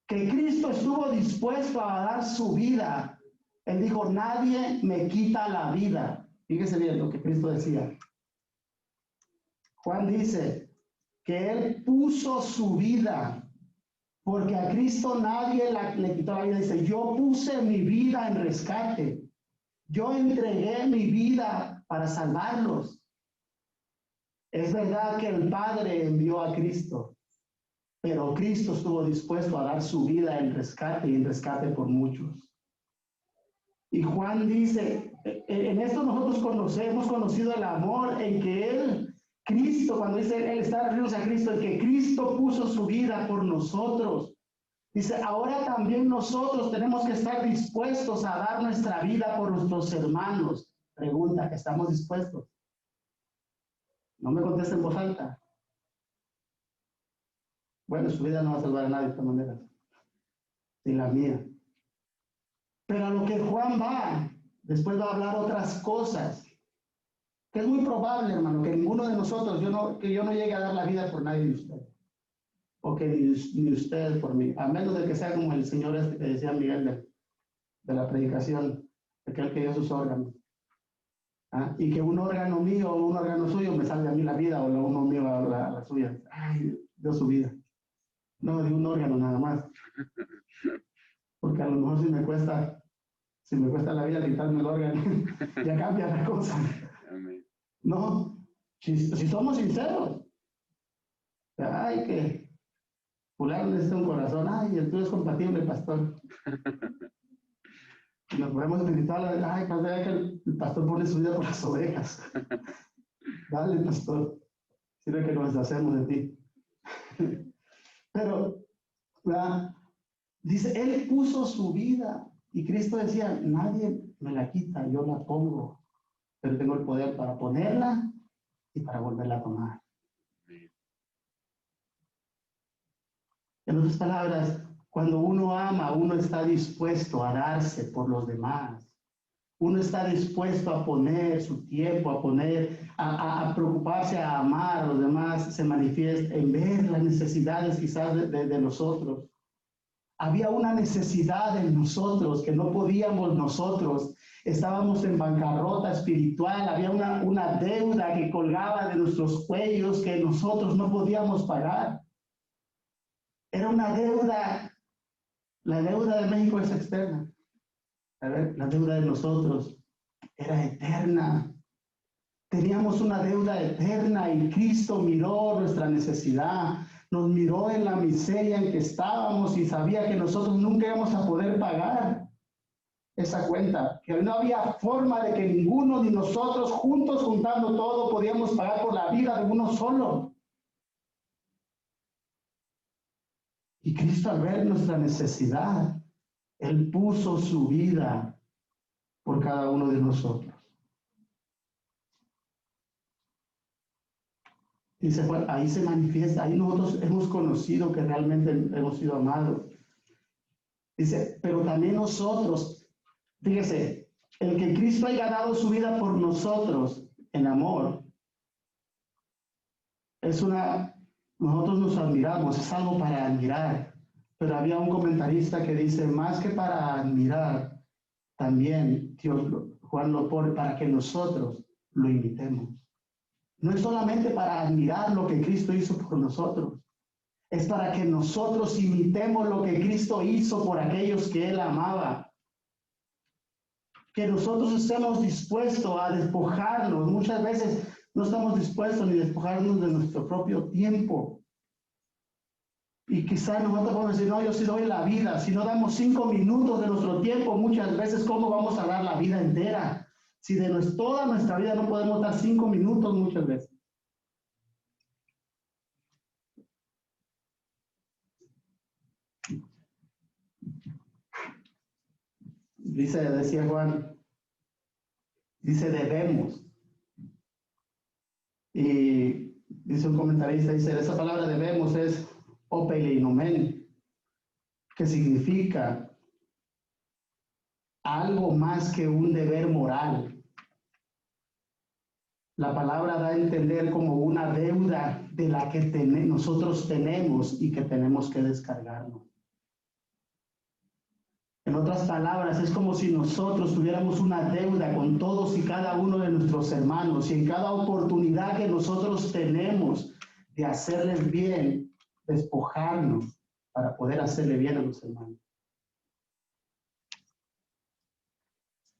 Que Cristo estuvo dispuesto a dar su vida. Él dijo, nadie me quita la vida. Fíjese bien lo que Cristo decía. Juan dice que Él puso su vida, porque a Cristo nadie le quitó la vida. Dice, yo puse mi vida en rescate. Yo entregué mi vida para salvarlos. Es verdad que el Padre envió a Cristo, pero Cristo estuvo dispuesto a dar su vida en rescate y en rescate por muchos. Y Juan dice, en esto nosotros hemos conocido el amor en que Él, Cristo, cuando dice Él está refiriéndose a Cristo, en que Cristo puso su vida por nosotros. Dice, ahora también nosotros tenemos que estar dispuestos a dar nuestra vida por nuestros hermanos. Pregunta, ¿estamos dispuestos? No me conteste en voz alta. Bueno, su vida no va a salvar a nadie de esta manera, ni la mía. Pero a lo que Juan va, después va a hablar otras cosas, que es muy probable, hermano, que ninguno de nosotros, que yo no llegue a dar la vida por nadie de ustedes, o que ni ustedes por mí, a menos de que sea como el señor este que decía Miguel de la predicación, de aquel que dio sus órganos. ¿Ah? Y que un órgano mío o un órgano suyo me salve a mí la vida, o uno mío la suya. Ay, dio su vida. No, de un órgano nada más. Porque a lo mejor si me cuesta la vida quitarme el órgano, ya cambia la cosa. No, si somos sinceros, ay, que fulano necesita un corazón, ay, el tuyo es compatible, pastor. Y nos ponemos espiritual, ay, pues vea que el pastor pone su vida por las ovejas. Dale, pastor, sirve que nos deshacemos de ti. Pero, ¿verdad? Dice, Él puso su vida y Cristo decía, nadie me la quita, yo la pongo, pero tengo el poder para ponerla y para volverla a tomar. En otras palabras, cuando uno ama, uno está dispuesto a darse por los demás. Uno está dispuesto a poner su tiempo, a preocuparse, a amar a los demás. Se manifiesta en ver las necesidades quizás de nosotros. Había una necesidad en nosotros que no podíamos nosotros. Estábamos en bancarrota espiritual. Había una deuda que colgaba de nuestros cuellos que nosotros no podíamos pagar. Era una deuda. La deuda de México es externa. A ver, la deuda de nosotros era eterna. Teníamos una deuda eterna y Cristo miró nuestra necesidad, nos miró en la miseria en que estábamos y sabía que nosotros nunca íbamos a poder pagar esa cuenta, que no había forma de que ninguno ni nosotros juntos, juntando todo, podíamos pagar por la vida de uno solo. Y Cristo, al ver nuestra necesidad, Él puso su vida por cada uno de nosotros. Dice, bueno, ahí se manifiesta, ahí nosotros hemos conocido que realmente hemos sido amados. Dice, pero también nosotros, fíjese, el que Cristo haya dado su vida por nosotros en amor, nosotros nos admiramos, es algo para admirar. Pero había un comentarista que dice, más que para admirar, también Juan lo pone para que nosotros lo imitemos. No es solamente para admirar lo que Cristo hizo por nosotros, es para que nosotros imitemos lo que Cristo hizo por aquellos que Él amaba. Que nosotros estemos dispuestos a despojarnos. Muchas veces no estamos dispuestos ni a despojarnos de nuestro propio tiempo. Y quizás nosotros podemos decir, no, yo sí doy la vida. Si no damos 5 minutos de nuestro tiempo, muchas veces, ¿cómo vamos a dar la vida entera? Si de toda nuestra vida no podemos dar 5 minutos muchas veces. Decía Juan, dice debemos. Y dice un comentarista, dice, esa palabra debemos es opeleinomen, que significa algo más que un deber moral. La palabra da a entender como una deuda de la que nosotros tenemos y que tenemos que descargarnos. En otras palabras, es como si nosotros tuviéramos una deuda con todos y cada uno de nuestros hermanos y en cada oportunidad que nosotros tenemos de hacerles bien, despojarnos para poder hacerle bien a los hermanos.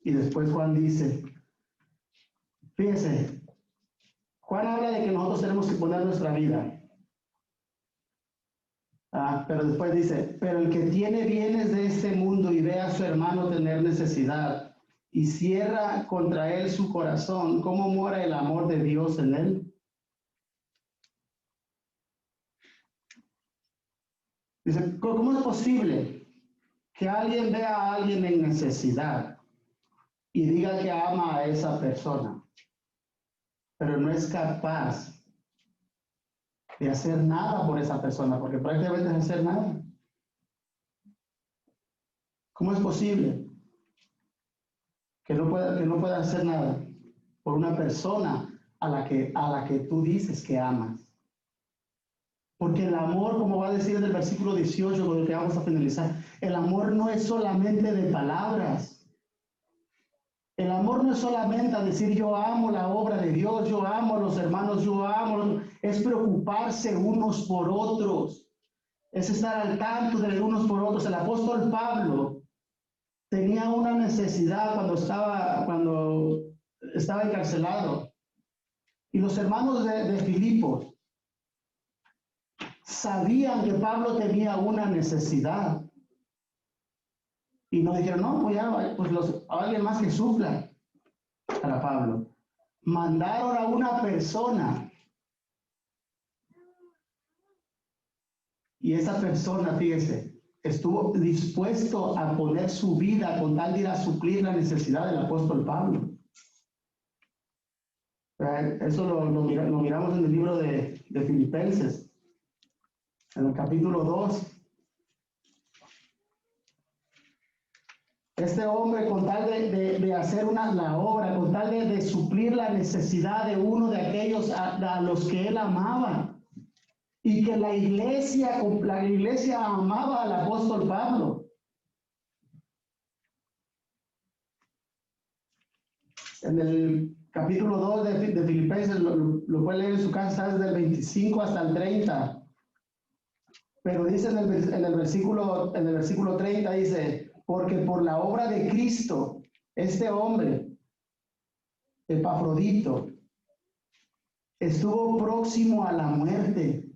Y después Juan dice, fíjese, Juan habla de que nosotros tenemos que poner nuestra vida. Pero después dice, pero el que tiene bienes de este mundo y ve a su hermano tener necesidad y cierra contra él su corazón, ¿cómo mora el amor de Dios en él? Dice, ¿cómo es posible que alguien vea a alguien en necesidad y diga que ama a esa persona, pero no es capaz de hacer nada por esa persona, porque prácticamente es hacer nada? ¿Cómo es posible que no pueda hacer nada por una persona a la que tú dices que amas? Porque el amor, como va a decir en el versículo 18, con el que vamos a finalizar, el amor no es solamente de palabras. El amor no es solamente a decir yo amo la obra de Dios, yo amo a los hermanos, yo amo, es preocuparse unos por otros, es estar al tanto de unos por otros. El apóstol Pablo tenía una necesidad cuando estaba encarcelado. Y los hermanos de Filipos sabían que Pablo tenía una necesidad. Y nos dijeron, no, pues ya, pues alguien más que supla para Pablo. Mandaron a una persona. Y esa persona, fíjese, estuvo dispuesto a poner su vida con tal de ir a suplir la necesidad del apóstol Pablo. Eso lo miramos en el libro de Filipenses, en el capítulo 2. Este hombre, con tal de hacer la obra, con tal de suplir la necesidad de uno de aquellos a los que él amaba, y que la iglesia amaba al apóstol Pablo. En el capítulo 2 de Filipenses, lo puede leer en su casa, desde el 25 hasta el 30. Pero dice en el versículo 30, dice, porque por la obra de Cristo, este hombre Epafrodito, estuvo próximo a la muerte,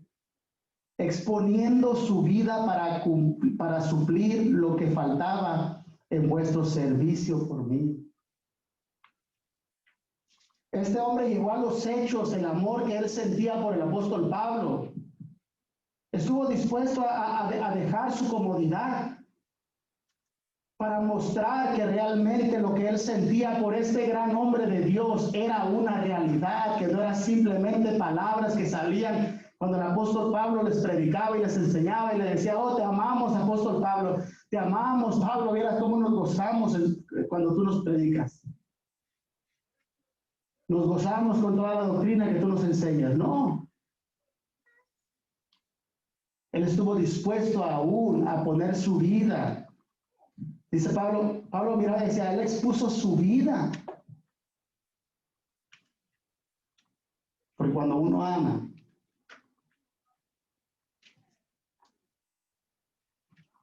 exponiendo su vida para suplir lo que faltaba en vuestro servicio por mí. Este hombre llevó a los hechos el amor que él sentía por el apóstol Pablo. Estuvo dispuesto a dejar su comodidad para mostrar que realmente lo que él sentía por este gran hombre de Dios era una realidad, que no eran simplemente palabras que salían cuando el apóstol Pablo les predicaba y les enseñaba y le decía: oh, te amamos, apóstol Pablo, te amamos, Pablo, mira cómo nos gozamos cuando tú nos predicas. Nos gozamos con toda la doctrina que tú nos enseñas. No. Él estuvo dispuesto aún a poner su vida. Dice Pablo mira, decía, él expuso su vida. Porque cuando uno ama,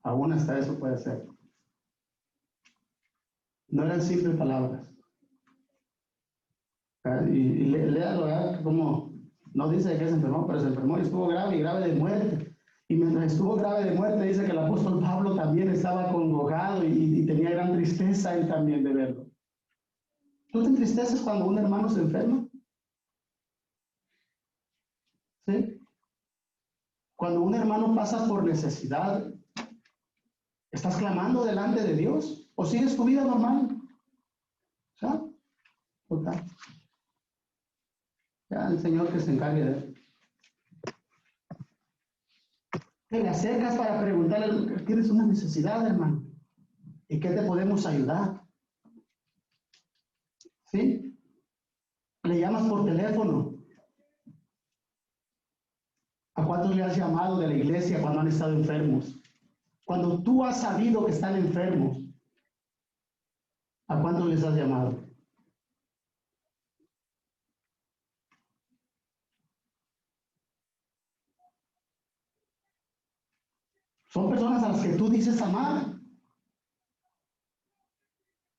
aún hasta eso puede ser. No eran simples palabras. Y léalo, ¿verdad? Como no dice que se enfermó, pero se enfermó y estuvo grave y grave de muerte. Y mientras estuvo grave de muerte, dice que el apóstol Pablo también estaba congojado y tenía gran tristeza él también de verlo. ¿Tú te entristeces cuando un hermano se enferma? ¿Sí? Cuando un hermano pasa por necesidad, ¿estás clamando delante de Dios? ¿O sigues tu vida normal? ¿Ya? Total. Ya el Señor que se encargue de él. Te le acercas para preguntarle: ¿tienes una necesidad, hermano? ¿Y qué te podemos ayudar? ¿Sí? Le llamas por teléfono. ¿A cuántos le has llamado de la iglesia cuando han estado enfermos? Cuando tú has sabido que están enfermos, ¿a cuántos les has llamado? Son personas a las que tú dices amar.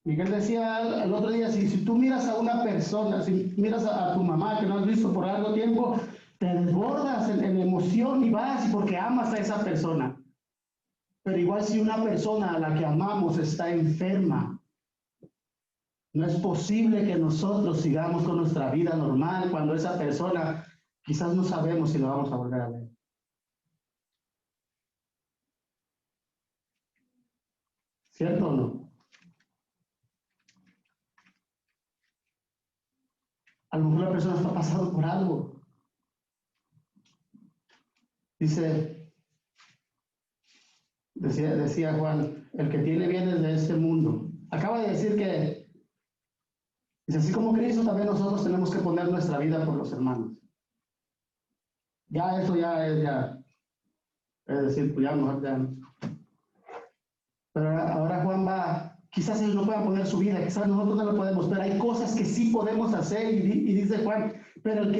Miguel decía el otro día, si tú miras a una persona, si miras a tu mamá que no has visto por largo tiempo, te desbordas en emoción y vas porque amas a esa persona. Pero igual si una persona a la que amamos está enferma, no es posible que nosotros sigamos con nuestra vida normal cuando esa persona quizás no sabemos si la vamos a volver a ver. ¿Cierto o no? A lo mejor la persona está pasando por algo. Decía Juan, el que tiene bienes de este mundo. Acaba de decir que, dice, así como Cristo, también nosotros tenemos que poner nuestra vida por los hermanos. Ya eso es decir, pues ya mejor ya. Pero ahora Juan va, quizás ellos no puedan poner su vida, quizás nosotros no lo podemos, pero hay cosas que sí podemos hacer y dice Juan, pero el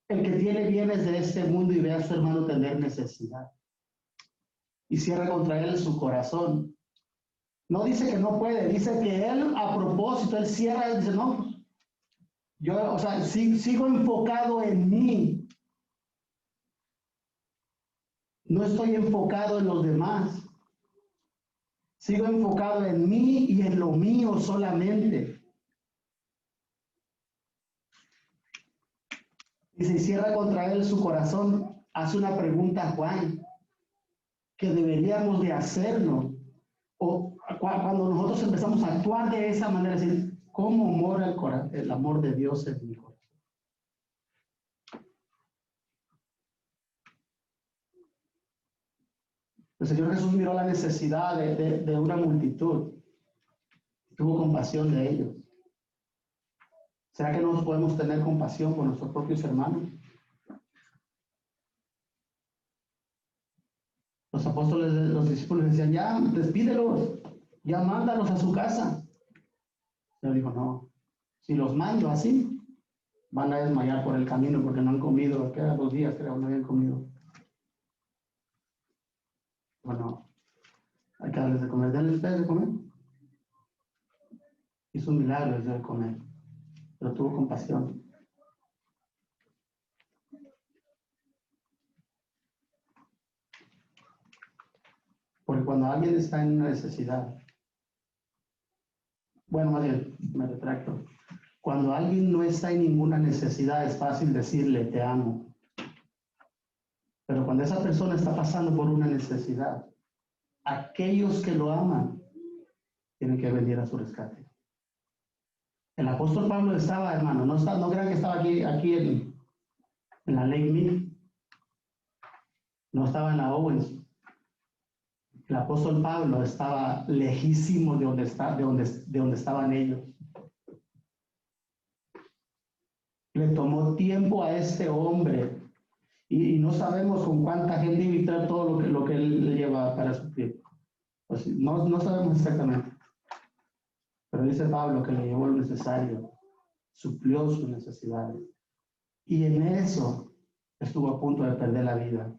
que tiene bienes de este mundo y ve a su hermano tener necesidad y cierra contra él su corazón. No dice que no puede, dice que él a propósito, él cierra y dice, no, yo, o sea, sigo enfocado en mí. No estoy enfocado en los demás. Sigo enfocado en mí y en lo mío solamente. Y se cierra contra él su corazón. Hace una pregunta a Juan que deberíamos de hacernos. O cuando nosotros empezamos a actuar de esa manera, decir, ¿cómo mora el amor de Dios en mi corazón? El Señor Jesús miró la necesidad de una multitud. Tuvo compasión de ellos. ¿Será que no podemos tener compasión por nuestros propios hermanos? Los apóstoles, los discípulos decían, ya, despídelos, ya mándalos a su casa. Él dijo, no, si los mando así, van a desmayar por el camino porque no han comido, quedan 2 días, creo, no habían comido. Bueno, hay que darles de comer, denles ustedes de comer. Hizo un milagro de comer. pero tuvo compasión. Porque cuando alguien está en una necesidad, bueno, más bien, me retracto. Cuando alguien no está en ninguna necesidad, es fácil decirle, te amo. Pero cuando esa persona está pasando por una necesidad, aquellos que lo aman tienen que venir a su rescate. El apóstol Pablo estaba, hermano, no crean que estaba aquí en la Lake Mead, no estaba en la Owens. El apóstol Pablo estaba lejísimo de donde estaban ellos. Le tomó tiempo a este hombre y no sabemos con cuánta gente invitar todo lo que él le lleva para suplir. Pues no sabemos exactamente. Pero dice Pablo que le llevó lo necesario, suplió sus necesidades. Y en eso estuvo a punto de perder la vida.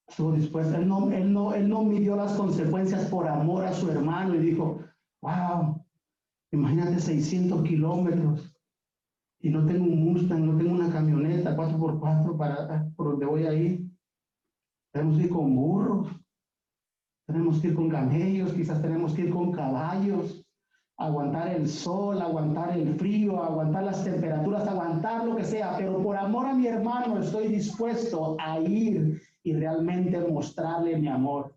Estuvo dispuesto. Él no midió las consecuencias por amor a su hermano y dijo, wow, imagínate 600 kilómetros y no tengo un Mustang, no tengo una camioneta 4x4 por donde voy a ir. Tenemos que ir con burros, tenemos que ir con camellos, quizás tenemos que ir con caballos, aguantar el sol, aguantar el frío, aguantar las temperaturas, aguantar lo que sea, pero por amor a mi hermano estoy dispuesto a ir y realmente mostrarle mi amor.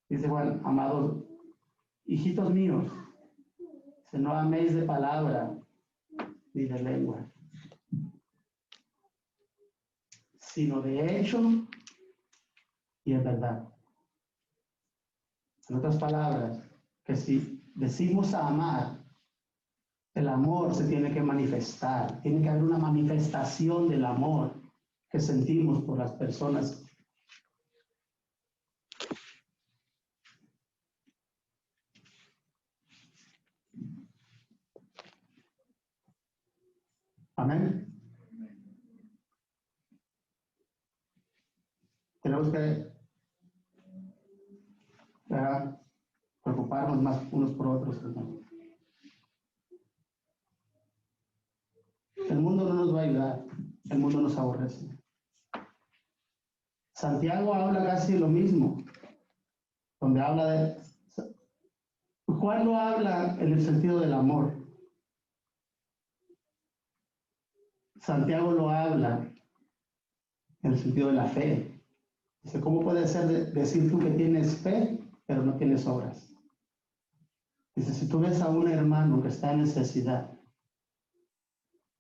Dice Juan, amados hijitos míos, que no améis de palabra ni de lengua, sino de hecho y en verdad. En otras palabras, que si decimos a amar, el amor se tiene que manifestar, tiene que haber una manifestación del amor que sentimos por las personas. Amén. Tenemos que preocuparnos más unos por otros, hermano. El mundo no nos va a ayudar, el mundo nos aborrece. Santiago habla casi lo mismo, donde habla de... Juan no habla en el sentido del amor. Santiago lo habla en el sentido de la fe. Dice, ¿cómo puede ser decir tú que tienes fe, pero no tienes obras? Dice, si tú ves a un hermano que está en necesidad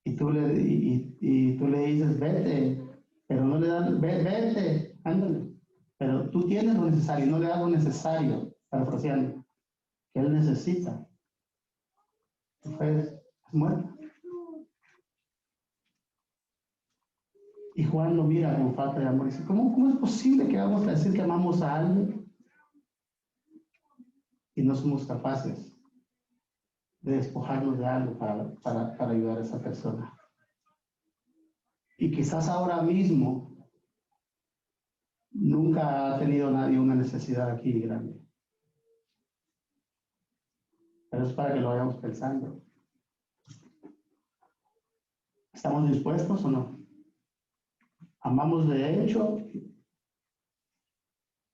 y tú le dices, vete, pero no le das, vete, ándale, pero tú tienes lo necesario y no le das lo necesario, parafraseando, que él necesita, tu fe es muerta. Y Juan lo mira con falta de amor y dice, ¿cómo es posible que vamos a decir que amamos a alguien y no somos capaces de despojarnos de algo para ayudar a esa persona? Y quizás ahora mismo nunca ha tenido nadie una necesidad aquí grande. Pero es para que lo vayamos pensando. ¿Estamos dispuestos o no? ¿Amamos de hecho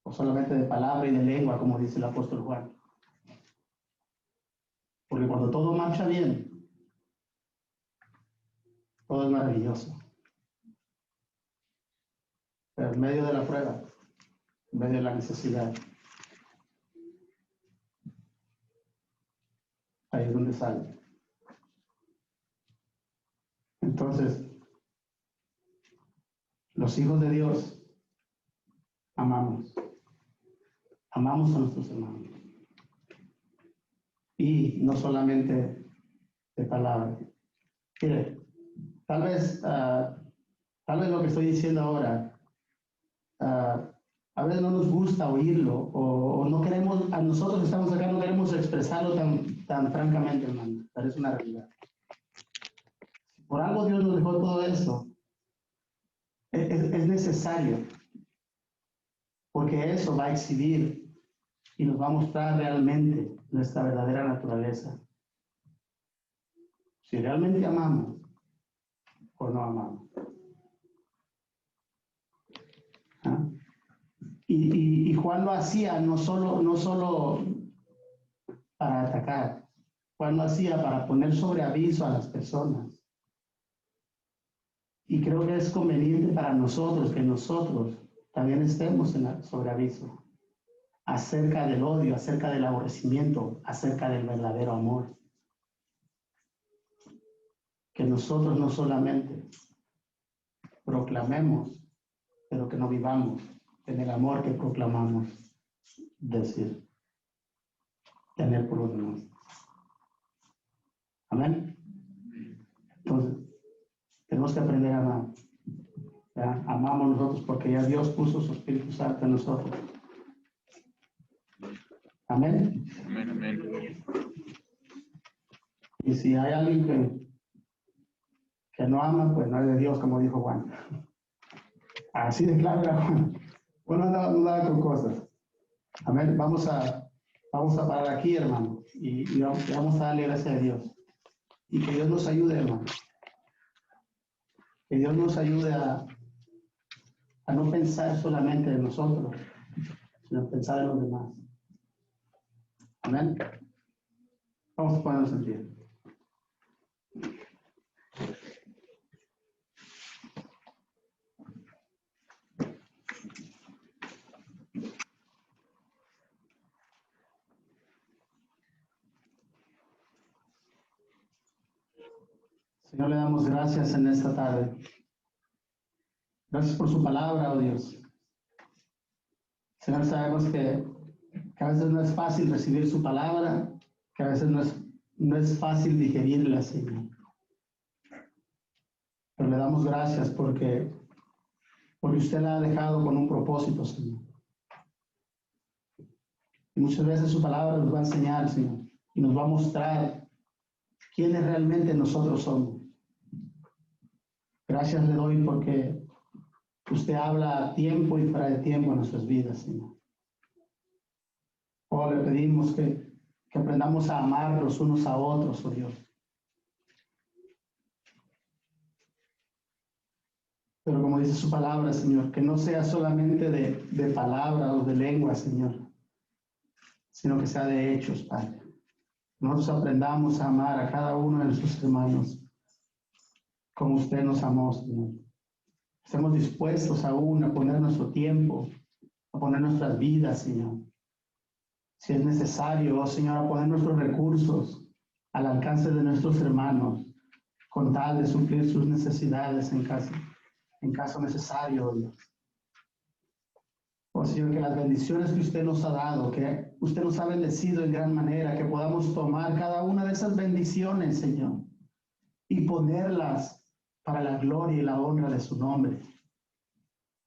o solamente de palabra y de lengua, como dice el apóstol Juan? Porque cuando todo marcha bien, todo es maravilloso. Pero en medio de la prueba, en medio de la necesidad, ahí es donde sale. Entonces, los hijos de Dios amamos a nuestros hermanos. Y no solamente de palabra. Mire, tal vez lo que estoy diciendo ahora, a veces no nos gusta oírlo o no queremos, a nosotros que estamos acá no queremos expresarlo tan francamente, hermano, pero es una realidad. Por algo Dios nos dejó todo esto. Es necesario porque eso va a exhibir y nos va a mostrar realmente nuestra verdadera naturaleza. Si realmente amamos o no amamos. ¿Ah? Y Juan lo hacía no solo para atacar, Juan lo hacía para poner sobre aviso a las personas. Y creo que es conveniente para nosotros que nosotros también estemos sobre aviso acerca del odio, acerca del aborrecimiento, acerca del verdadero amor. Que nosotros no solamente proclamemos, pero que no vivamos en el amor que proclamamos, decir, tener por los demás. Amén. Entonces, tenemos que aprender a amar. ¿Ya? Amamos nosotros porque ya Dios puso su Espíritu Santo en nosotros. Amén. Amén, amén. Y si hay alguien que no ama, pues no es de Dios, como dijo Juan. Así de claro era Juan. Bueno, no da con cosas. Amén. Vamos a parar aquí, hermano. Y vamos a darle gracias a Dios. Y que Dios nos ayude, hermano. Que Dios nos ayude a no pensar solamente en nosotros, sino pensar en los demás. Amén. Vamos a ponernos en pie. Señor, le damos gracias en esta tarde. Gracias por su palabra, oh Dios. Señor, sabemos que a veces no es fácil recibir su palabra, que a veces no es fácil digerirla, Señor. Pero le damos gracias porque usted la ha dejado con un propósito, Señor. Y muchas veces su palabra nos va a enseñar, Señor, y nos va a mostrar quiénes realmente nosotros somos. Gracias le doy porque usted habla a tiempo y fuera de tiempo en nuestras vidas, Señor. Oh, le pedimos que aprendamos a amar los unos a otros, oh Dios. Pero como dice su palabra, Señor, que no sea solamente de palabra o de lengua, Señor, sino que sea de hechos, Padre. Nosotros aprendamos a amar a cada uno de nuestros hermanos como usted nos amó, Señor. Estemos dispuestos aún a poner nuestro tiempo, a poner nuestras vidas, Señor. Si es necesario, oh Señor, a poner nuestros recursos al alcance de nuestros hermanos, con tal de suplir sus necesidades en caso necesario, oh Dios. Oh Señor, que las bendiciones que usted nos ha dado, que usted nos ha bendecido en gran manera, que podamos tomar cada una de esas bendiciones, Señor, y ponerlas para la gloria y la honra de su nombre.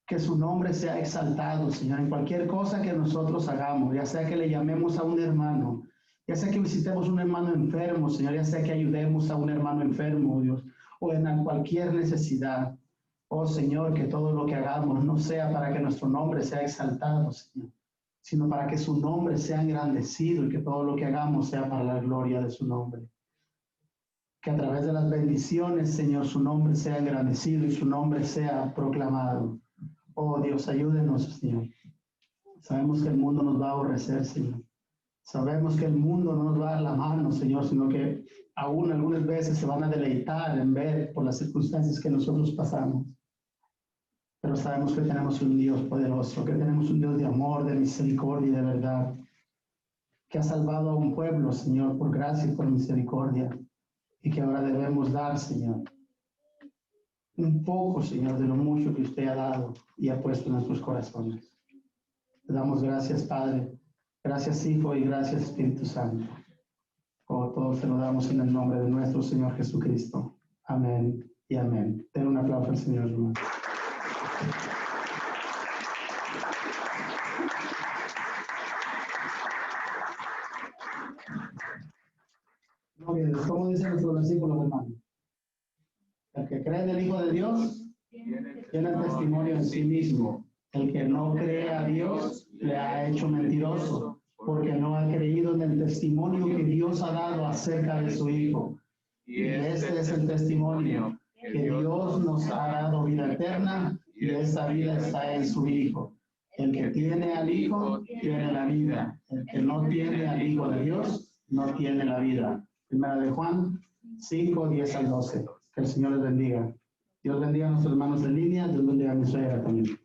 Que su nombre sea exaltado, Señor, en cualquier cosa que nosotros hagamos, ya sea que le llamemos a un hermano, ya sea que visitemos a un hermano enfermo, Señor, ya sea que ayudemos a un hermano enfermo, Dios, o en cualquier necesidad. Oh Señor, que todo lo que hagamos no sea para que nuestro nombre sea exaltado, Señor, sino para que su nombre sea engrandecido y que todo lo que hagamos sea para la gloria de su nombre. Que a través de las bendiciones, Señor, su nombre sea engrandecido y su nombre sea proclamado. Oh Dios, ayúdenos, Señor. Sabemos que el mundo nos va a aborrecer, Señor. Sabemos que el mundo no nos va a dar la mano, Señor, sino que aún algunas veces se van a deleitar en ver por las circunstancias que nosotros pasamos. Pero sabemos que tenemos un Dios poderoso, que tenemos un Dios de amor, de misericordia y de verdad, que ha salvado a un pueblo, Señor, por gracia y por misericordia, y que ahora debemos dar, Señor, un poco, Señor, de lo mucho que usted ha dado y ha puesto en nuestros corazones. Te damos gracias, Padre, gracias, Hijo, y gracias, Espíritu Santo. Oh, todos te lo damos en el nombre de nuestro Señor Jesucristo. Amén y amén. Den un aplauso al Señor, hermano. Muy bien, ¿cómo dice nuestro versículo, hermano? El que cree en el Hijo de Dios tiene el testimonio en sí mismo. El que no cree a Dios le ha hecho mentiroso, porque no ha creído en el testimonio que Dios ha dado acerca de su Hijo. Y este es el testimonio, que Dios nos ha dado vida eterna, y esta vida está en su Hijo. El que tiene al Hijo, tiene la vida. El que no tiene al Hijo de Dios, no tiene la vida. Primera de Juan 5, 10 al 12. Que el Señor les bendiga. Dios bendiga a nuestros hermanos en línea. Dios bendiga a mi suegra también.